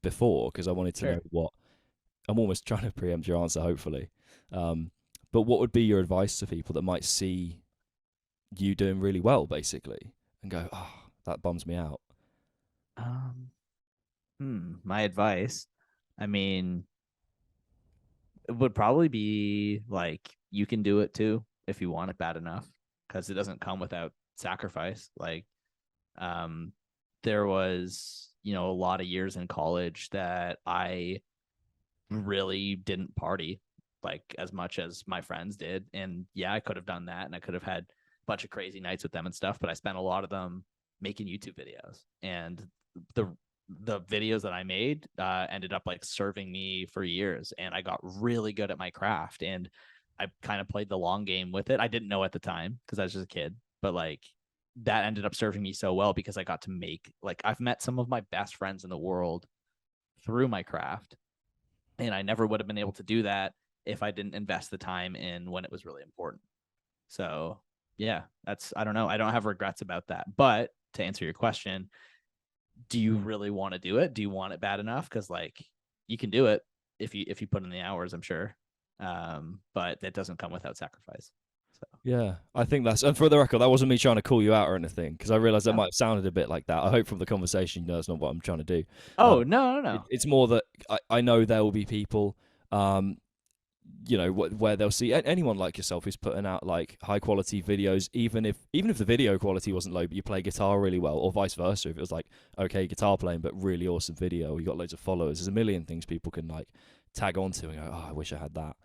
before, because I wanted to know what. I'm almost trying to preempt your answer, hopefully. But what would be your advice to people that might see you doing really well, basically, and go, oh, that bums me out? My advice, I mean, it would probably be like, you can do it too if you want it bad enough, because it doesn't come without sacrifice. Like, there was, a lot of years in college that I really didn't party. like as much as my friends did. And yeah, I could have done that, and I could have had a bunch of crazy nights with them and stuff, but I spent a lot of them making YouTube videos. And the videos that I made ended up like serving me for years, and I got really good at my craft, and I kind of played the long game with it. I didn't know at the time because I was just a kid, but like that ended up serving me so well because I got to make, like, I've met some of my best friends in the world through my craft, and I never would have been able to do that if I didn't invest the time in when it was really important. So yeah, I don't know. I don't have regrets about that. But to answer your question, do you really want to do it? Do you want it bad enough? Because like you can do it if you put in the hours, I'm sure. But that doesn't come without sacrifice. So Yeah, I think that's, and for the record, that wasn't me trying to call you out or anything, because I realized that no. might have sounded a bit like that. I hope from the conversation, that's not what I'm trying to do. Oh, no. It's more that I know there will be people, where they'll see anyone like yourself who's putting out like high quality videos, even if the video quality wasn't low, but you play guitar really well, or vice versa. If it was like okay guitar playing but really awesome video, you got loads of followers. There's a million things people can like tag onto and go, oh, I wish I had that.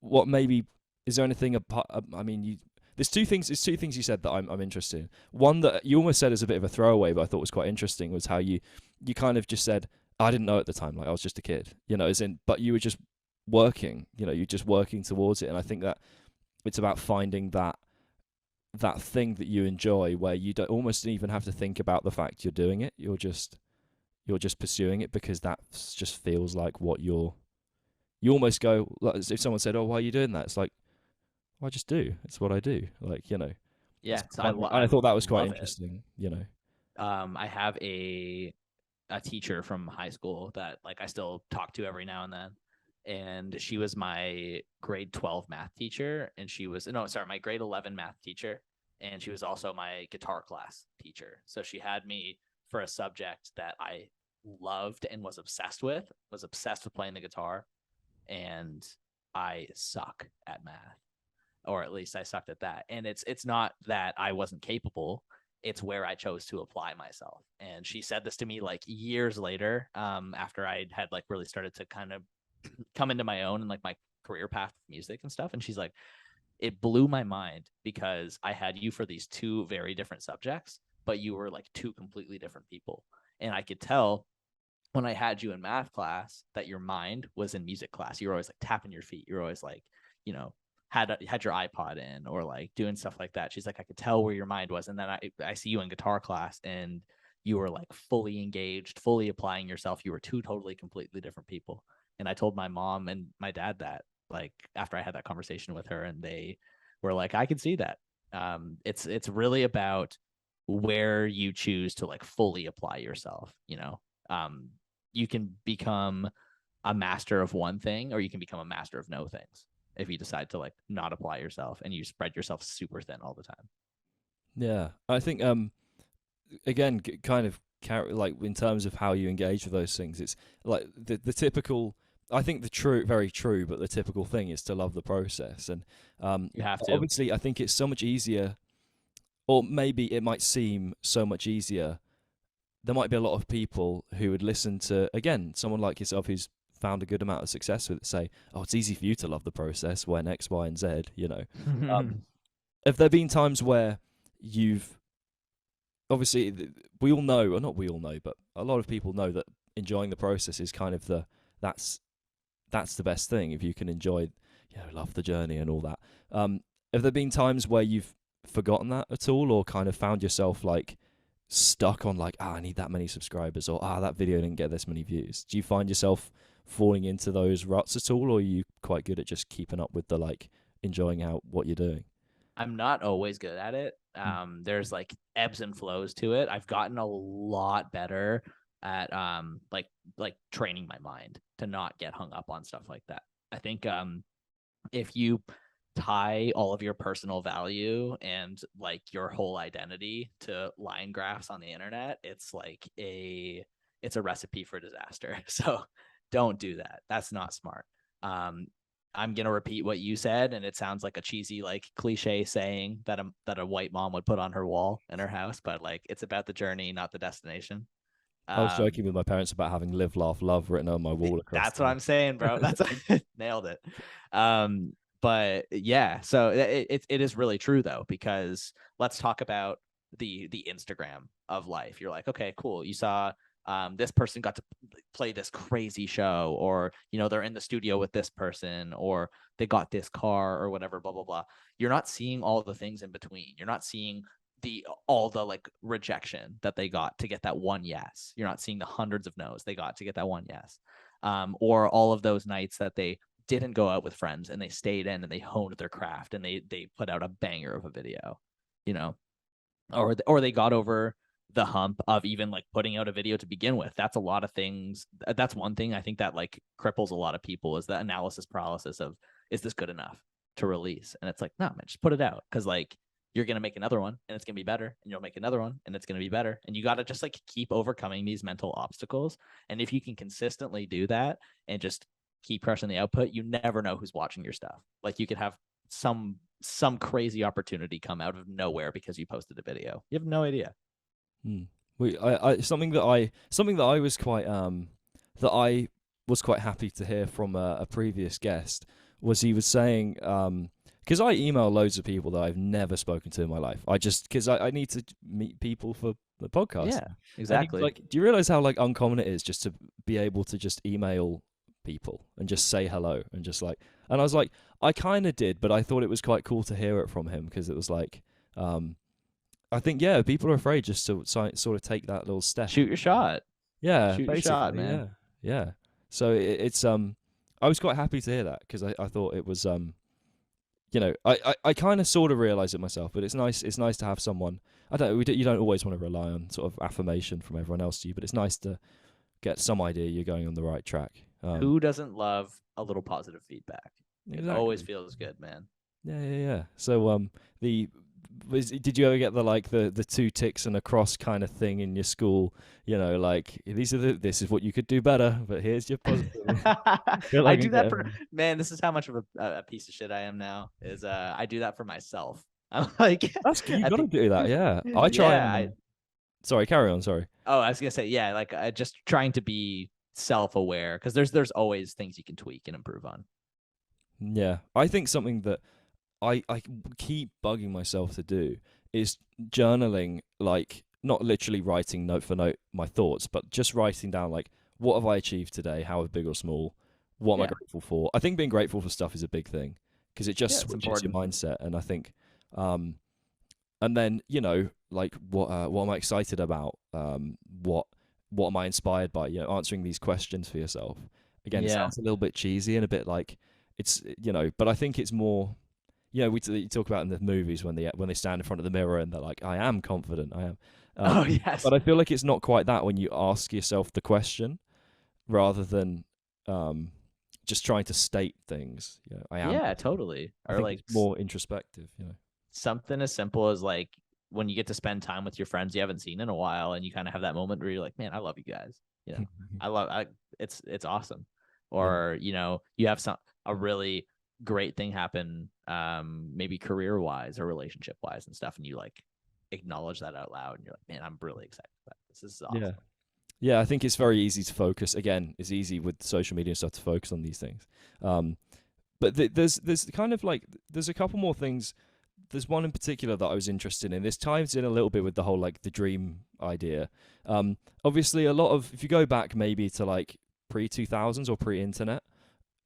What maybe is there anything apart? I mean, there's two things you said that I'm interested in. One that you almost said as a bit of a throwaway, but I thought was quite interesting, was how you kind of just said, I didn't know at the time, like I was just a kid, but you were just working, you're just working towards it. And I think that it's about finding that thing that you enjoy, where you don't almost even have to think about the fact you're doing it. You're just pursuing it because that just feels like what you almost go, like, if someone said, oh, why are you doing that? It's like, well, I just do. It's what I do. like, Yeah, I thought that was quite love interesting. I have a teacher from high school that like I still talk to every now and then, and she was my grade 12 math teacher, and my grade 11 math teacher, and she was also my guitar class teacher. So she had me for a subject that I loved and was obsessed with playing the guitar, and I suck at math, or at least I sucked at that. And it's not that I wasn't capable, it's where I chose to apply myself. And she said this to me like years later, after I had like really started to kind of come into my own and like my career path with music and stuff. And she's like, it blew my mind because I had you for these two very different subjects, but you were like two completely different people. And I could tell when I had you in math class that your mind was in music class. You were always like tapping your feet. You're always like, had your iPod in or like doing stuff like that. She's like, I could tell where your mind was. And then I see you in guitar class and you were like fully engaged, fully applying yourself. You were two totally completely different people. And I told my mom and my dad that, like, after I had that conversation with her, and they were like, I can see that. It's really about where you choose to like fully apply yourself. You can become a master of one thing, or you can become a master of no things if you decide to like not apply yourself and you spread yourself super thin all the time. Yeah, I think again, kind of like in terms of how you engage with those things, it's like the typical. I think very true, but the typical thing is to love the process. And You have to. obviously, I think it's so much easier, or maybe it might seem so much easier. There might be a lot of people who would listen to, again, someone like yourself who's found a good amount of success with it, say, oh, it's easy for you to love the process when X, Y, and Z, Have there been times where you've, obviously, we all know, or not we all know, but a lot of people know that enjoying the process is kind of that's the best thing. If you can enjoy, love the journey and all that. Have there been times where you've forgotten that at all, or kind of found yourself like stuck on like, I need that many subscribers, or that video didn't get this many views? Do you find yourself falling into those ruts at all, or are you quite good at just keeping up with the like enjoying out what you're doing? I'm not always good at it. There's like ebbs and flows to it. I've gotten a lot better at like training my mind to not get hung up on stuff like that. I think if you tie all of your personal value and like your whole identity to line graphs on the internet, it's a recipe for disaster. So don't do that. That's not smart. I'm gonna repeat what you said, and it sounds like a cheesy, like cliche saying that a white mom would put on her wall in her house, but like it's about the journey, not the destination. I was joking with my parents about having "Live, Laugh, Love" written on my wall across. That's what I'm saying, bro. That's nailed it. But yeah, so it is really true though, because let's talk about the Instagram of life. You're like, okay, cool. You saw this person got to play this crazy show, or they're in the studio with this person, or they got this car or whatever, blah blah blah. You're not seeing all the things in between. You're not seeing all the like rejection that they got to get that one yes. You're not seeing the hundreds of no's they got to get that one yes. Or all of those nights that they didn't go out with friends and they stayed in and they honed their craft and they put out a banger of a video, or they got over the hump of even like putting out a video to begin with. That's a lot of things. That's one thing I think that like cripples a lot of people, is the analysis paralysis of, is this good enough to release? And it's like, no, man, just put it out. Cause like, you're going to make another one and it's going to be better, and you'll make another one and it's going to be better. And you got to just like keep overcoming these mental obstacles. And if you can consistently do that and just keep crushing the output, you never know who's watching your stuff. Like you could have some crazy opportunity come out of nowhere because you posted a video. You have no idea. Something that I was quite happy to hear from a previous guest was, he was saying, because I email loads of people that I've never spoken to in my life. Because I need to meet people for the podcast. Yeah, exactly. Like, do you realize how like uncommon it is just to be able to just email people and just say hello and just like, and I was like, I kind of did, but I thought it was quite cool to hear it from him, because it was like, I think, yeah, people are afraid just to sort of take that little step. Shoot your shot. Yeah, shoot your shot, man. Yeah. So it's I was quite happy to hear that, because I thought it was I kind of sort of realized it myself, but it's nice to have someone. I don't. You don't always want to rely on sort of affirmation from everyone else to you, but it's nice to get some idea you're going on the right track. Who doesn't love a little positive feedback? Exactly. It always feels good, man. Yeah. So did you ever get the two ticks and a cross kind of thing in your school? Like, this is what you could do better, but here's your positive. I do that for, man, this is how much of a piece of shit I am now, is I do that for myself. I'm like, that's good. You gotta do that. Yeah, I try. Yeah, sorry, carry on. Sorry. Oh, I was gonna say, yeah, like just trying to be self-aware, because there's always things you can tweak and improve on. Yeah, I think something that I keep bugging myself to do is journaling, like not literally writing note for note my thoughts, but just writing down like, what have I achieved today, how big or small, what am I grateful for. I think being grateful for stuff is a big thing, because it just switches your mindset. And I think and then like what am I excited about, what am I inspired by, answering these questions for yourself. Again, it sounds a little bit cheesy and a bit like it's but I think it's more, you talk about in the movies when they stand in front of the mirror and they're like, I am confident, I am. Oh yes. But I feel like it's not quite that when you ask yourself the question, rather than just trying to state things. I am. Yeah, totally. I think like it's more introspective. Something as simple as like when you get to spend time with your friends you haven't seen in a while, and you kind of have that moment where you're like, man, I love you guys. It's awesome. Or you have a really great thing happen, maybe career wise or relationship wise and stuff, and you like acknowledge that out loud, and you're like, man, I'm really excited about this. This is awesome. Yeah, I think it's very easy to focus. Again, it's easy with social media and stuff to focus on these things. But there's kind of like, there's a couple more things. There's one in particular that I was interested in. This ties in a little bit with the whole like the dream idea. Obviously, a lot of, if you go back maybe to like pre-2000s or pre-internet,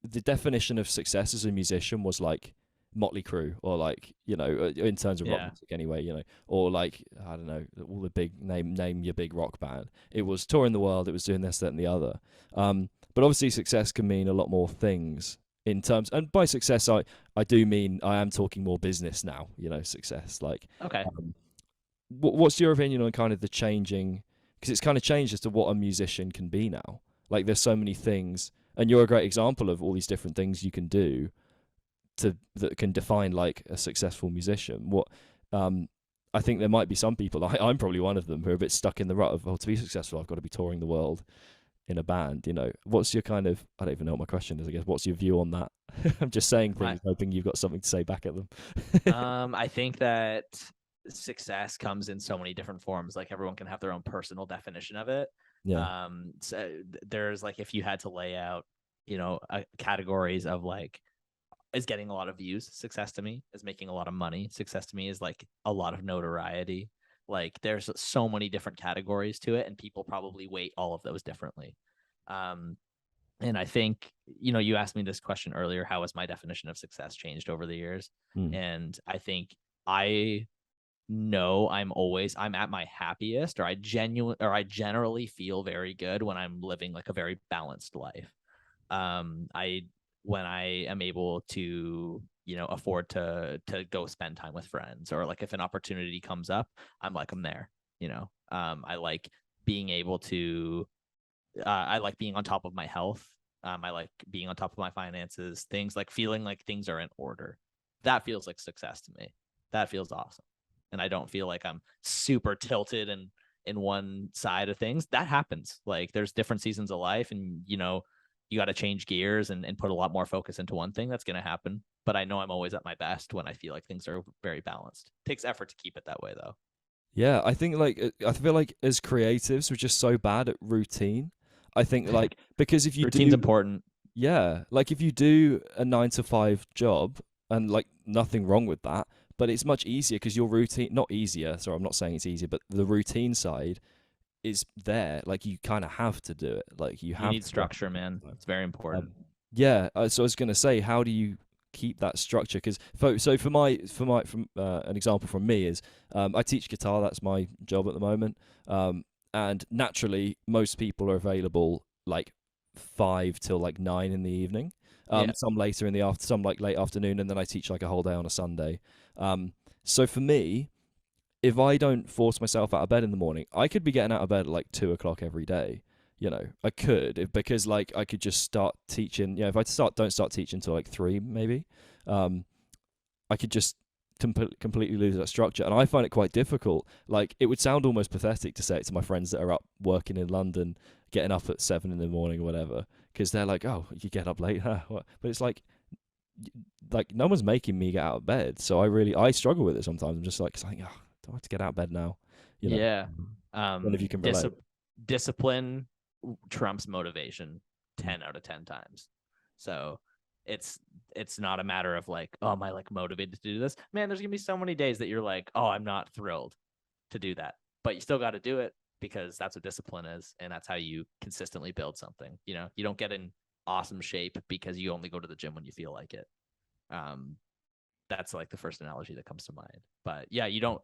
the definition of success as a musician was like Motley Crue, or like in terms of rock music anyway, or like, I don't know, all the big name your big rock band. It was touring the world, it was doing this, that, and the other. But obviously success can mean a lot more things in terms, and by success I do mean, I am talking more business now, success. Like, okay, what's your opinion on kind of the changing, because it's kind of changed as to what a musician can be now. Like, there's so many things, and you're a great example of all these different things you can do that can define like a successful musician. I think there might be some people, I'm probably one of them, who are a bit stuck in the rut of, to be successful I've got to be touring the world in a band. What's your kind of, I don't even know what my question is, I guess. What's your view on that? I'm just saying things, hoping you've got something to say back at them. I think that success comes in so many different forms. Like, everyone can have their own personal definition of it. Yeah. So there's like, if you had to lay out, categories of like, is getting a lot of views success to me, is making a lot of money success to me, is like a lot of notoriety. Like there's so many different categories to it, and people probably weight all of those differently. And I think, you asked me this question earlier, how has my definition of success changed over the years? Mm. And I think I know I'm at my happiest, or I generally feel very good when I'm living like a very balanced life. I When I am able to, afford to go spend time with friends, or like if an opportunity comes up, I'm there. I like being able to I like being on top of my health. I like being on top of my finances, things like feeling like things are in order. That feels like success to me. That feels awesome. And I don't feel like I'm super tilted and in one side of things. That happens. Like there's different seasons of life, and you got to change gears and put a lot more focus into one thing. That's going to happen. But I know I'm always at my best when I feel like things are very balanced. It takes effort to keep it that way, though. Yeah, I think I feel like as creatives, we're just so bad at routine. I think like because if you Routine's do, important. yeah, like if you do a 9 to 5 job, and like nothing wrong with that, but it's much easier because your routine, not easier. Sorry, I'm not saying it's easier, but the routine side is there. Like you kind of have to do it. Like you You have need to. structure, man. It's very important. Yeah, so I was gonna say, how do you keep that structure? Because from an example from me is I teach guitar. That's my job at the moment. And naturally, most people are available like 5 till like 9 in the evening. Yeah. Some later in the some like late afternoon, and then I teach like a whole day on a Sunday. So for me, if I don't force myself out of bed in the morning, I could be getting out of bed at like 2 o'clock every day. I could because like I could just start teaching. If I don't start teaching till like 3 maybe, I could just completely lose that structure, and I find it quite difficult. Like it would sound almost pathetic to say it to my friends that are up working in London, getting up at 7 in the morning or whatever, because they're like, "Oh, you get up late," huh? But it's like no one's making me get out of bed, so I struggle with it sometimes. I'm just like, oh, do I have to get out of bed now? Yeah. One of you can relate. Discipline trumps motivation 10 out of 10 times. So it's not a matter of like, oh, am I like motivated to do this? Man, there's gonna be so many days that you're like, oh, I'm not thrilled to do that, but you still got to do it because that's what discipline is, and that's how you consistently build something. You don't get in awesome shape because you only go to the gym when you feel like it. That's like the first analogy that comes to mind. But yeah, you don't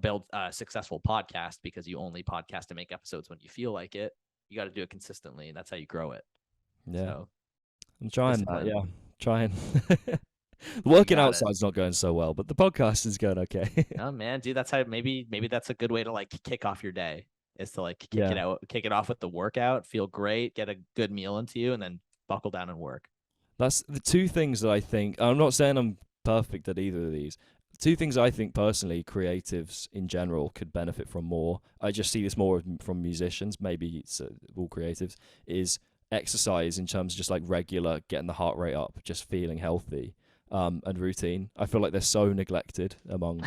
build a successful podcast because you only podcast and make episodes when you feel like it. You got to do it consistently, and that's how you grow it. Yeah. So, I'm trying that. Yeah, trying. Working outside's not going so well, but the podcast is going okay. Oh man, dude, that's how maybe that's a good way to like kick off your day, is to like kick it off with the workout, feel great, get a good meal into you, and then buckle down and work. That's the two things that I think. I'm not saying I'm perfect at either of these. Two things I think personally creatives in general could benefit from more. I just see this more from musicians, maybe it's all creatives, is exercise in terms of just like regular getting the heart rate up, just feeling healthy, and routine. I feel like they're so neglected among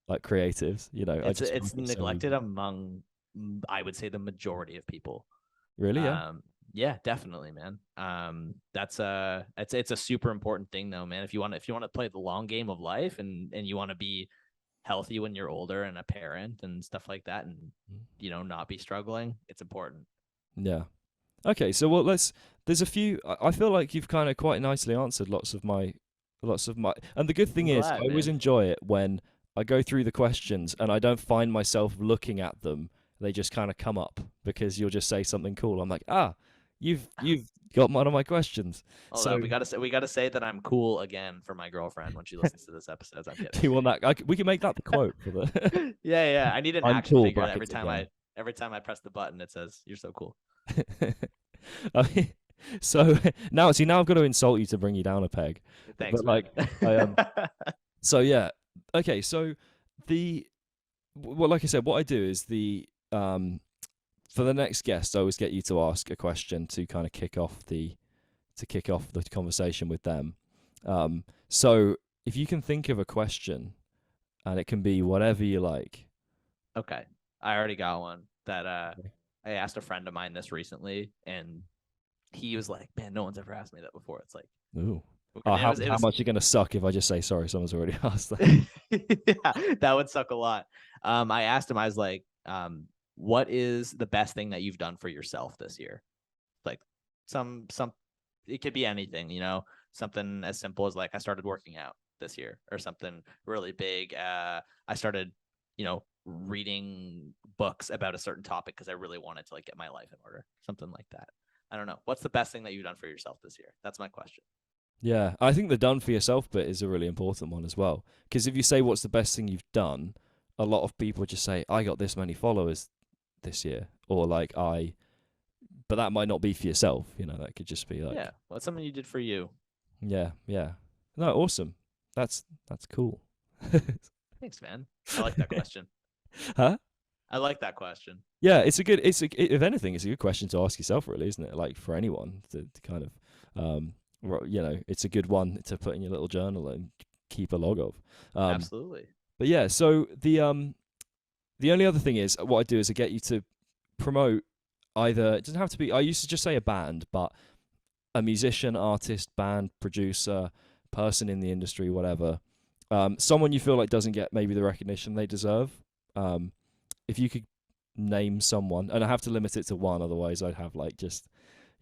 like creatives. It's neglected among, I would say, the majority of people. Really? Yeah. Yeah, definitely, man. It's a super important thing though, man. If you want to play the long game of life, and you want to be healthy when you're older and a parent and stuff like that, and not be struggling, it's important. Yeah. Okay, so well, there's a few. I feel like you've kind of quite nicely answered lots of my, and the good thing is, I always enjoy it when I go through the questions and I don't find myself looking at them. They just kind of come up because you'll just say something cool. I'm like, you've got one of my questions. So we gotta say that I'm cool again for my girlfriend when she listens to this episode. I'm kidding. Do you want that? We can make that the quote for the. Yeah. I need an action figure every time I press the button. It says, "You're so cool." So now I've got to insult you to bring you down a peg. Thanks. But like, so yeah, okay. So like I said, what I do is for the next guest, I always get you to ask a question to kind of kick off the conversation with them. So if you can think of a question, and it can be whatever you like. Okay, I already got one that I asked a friend of mine this recently, and he was like, "Man, no one's ever asked me that before." It's like, Ooh. and How it how was much are going to suck if I just say sorry? Someone's already asked that. yeah, that would suck a lot. I asked him, I was like, what is the best thing that you've done for yourself this year? Like some it could be anything, you know, something as simple as like I started working out this year, or something really big. I started, you know, reading books about a certain topic because I really wanted to like get my life in order, something like that. I don't know. What's the best thing that you've done for yourself this year? That's my question. Yeah, I think the done for yourself bit is a really important one as well. Because if you say what's the best thing you've done, a lot of people just say, I got this many followers this year, or like but that might not be for yourself. You know, that could just be like, Yeah, what's something you did for you? yeah, yeah. No, awesome. That's cool. Thanks, man. I like that question. Huh? I like that question. Yeah, if anything, it's a good question to ask yourself, really, isn't it? Like for anyone to kind of, you know, it's a good one to put in your little journal and keep a log of. Absolutely. But yeah, so the only other thing is what I do is I get you to promote either. It doesn't have to be. I used to just say a band, but a musician, artist, band, producer, person in the industry, whatever. Someone you feel like doesn't get maybe the recognition they deserve. If you could name someone, and I have to limit it to one, otherwise I'd have like just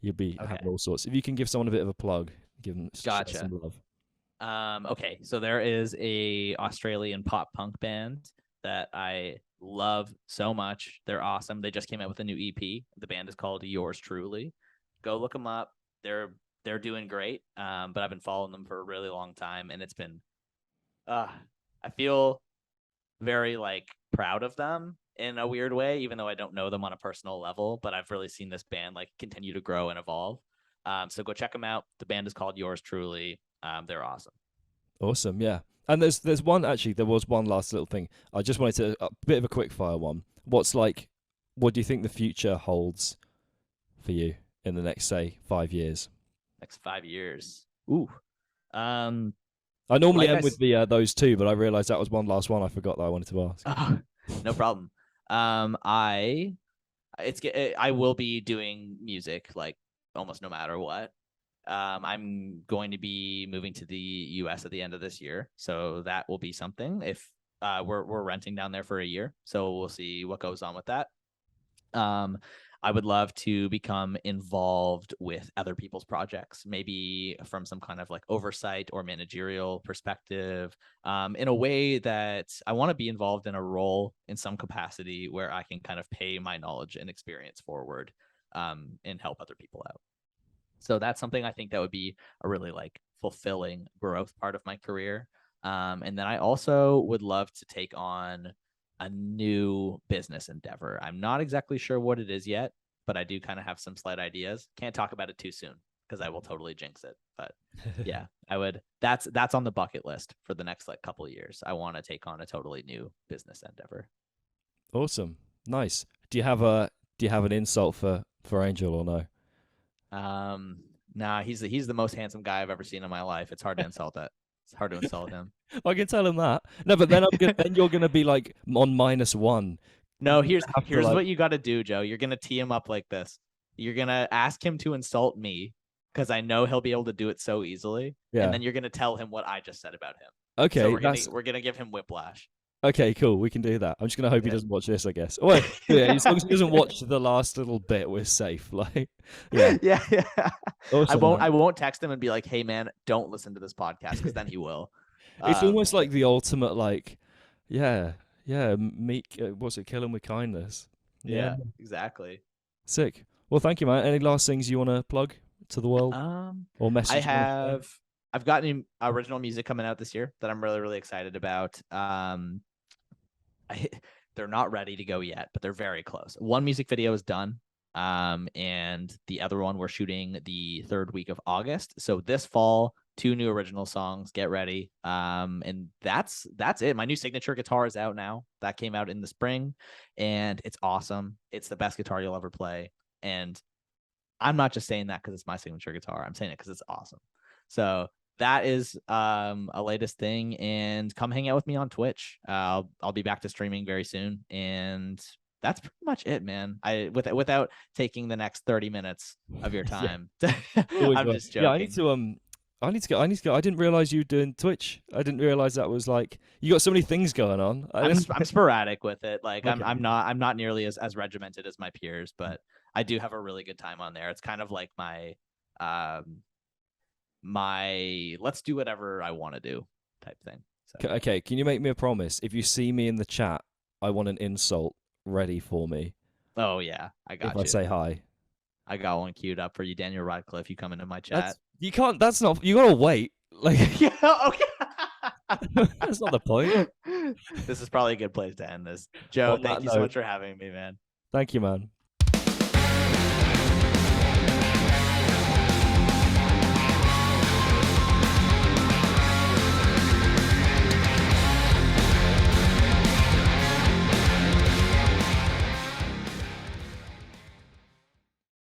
you'd be Okay. having all sorts. If you can give someone a bit of a plug, give them Gotcha. some love. Okay, so there is a Australian pop punk band that I love so much. They're awesome. They just came out with a new EP. The band is called Yours Truly. Go look them up. They're doing great. But I've been following them for a really long time, and it's been I feel very like proud of them in a weird way, even though I don't know them on a personal level, but I've really seen this band like continue to grow and evolve. So go check them out. The band is called Yours Truly. They're awesome. Awesome, yeah. And there's one actually. There was one last little thing. I just wanted to a bit of a quick fire one. What do you think the future holds for you in the next say 5 years? Next 5 years. Ooh. Um, I normally like end with the those two, but I realized that was one last one I forgot that I wanted to ask. Oh, no problem. I will be doing music like almost no matter what. I'm going to be moving to the US at the end of this year, so that will be something. If we're renting down there for a year, so we'll see what goes on with that. I would love to become involved with other people's projects, maybe from some kind of like oversight or managerial perspective, in a way that I want to be involved in a role in some capacity where I can kind of pay my knowledge and experience forward, and help other people out. So that's something I think that would be a really like fulfilling growth part of my career. And then I also would love to take on a new business endeavor. I'm not exactly sure what it is yet, but I do kind of have some slight ideas. Can't talk about it too soon because I will totally jinx it. But yeah, I would. That's on the bucket list for the next like couple of years. I want to take on a totally new business endeavor. Awesome, nice. Do you have an insult for Angel or no? Nah, he's the most handsome guy I've ever seen in my life. It's hard to insult that. It's hard to insult him. I can tell him that. No, but then you're gonna be like on -1. No, You have to, here's like, what you got to do, Joe. You're gonna tee him up like this. You're gonna ask him to insult me because I know he'll be able to do it so easily. Yeah. And then you're gonna tell him what I just said about him. Okay, So we're gonna give him whiplash. okay, cool. We can do that. I'm just gonna hope he doesn't watch this, I guess. Oh, wait, yeah, as long as he doesn't watch the last little bit, we're safe. Like, yeah, yeah. awesome, I won't text him and be like, "Hey, man, don't listen to this podcast," because then he will. It's almost like the ultimate, like, yeah, meek. What's it? Kill him with kindness. Yeah, exactly. Sick. Well, thank you, man. Any last things you want to plug to the world or message? I've got new original music coming out this year that I'm really, really excited about. They're not ready to go yet, but they're very close. One music video is done. And the other one we're shooting the third week of August. So this fall, 2 new original songs. Get ready. And that's it. My new signature guitar is out now. That came out in the spring, and it's awesome. It's the best guitar you'll ever play. And I'm not just saying that because it's my signature guitar. I'm saying it because it's awesome. So that is a latest thing. And come hang out with me on Twitch. I'll be back to streaming very soon. And that's pretty much it, man. Without taking the next 30 minutes of your time. Always I'm will. just joking. Yeah, I need to go. I need to go. I didn't realize you were doing Twitch. I didn't realize that was like you got so many things going on. I'm sporadic with it. Like Okay. I'm not nearly as regimented as my peers, but I do have a really good time on there. It's kind of like my let's do whatever I want to do type thing. So. Okay, can you make me a promise? If you see me in the chat, I want an insult ready for me. Oh yeah, I got if you. I say hi. I got one queued up for you, Daniel Radcliffe. You come into my chat. You can't. That's not. You gotta wait. Like yeah, okay. That's not the point. This is probably a good place to end this. Joe, thank you so much for having me, man. Thank you, man.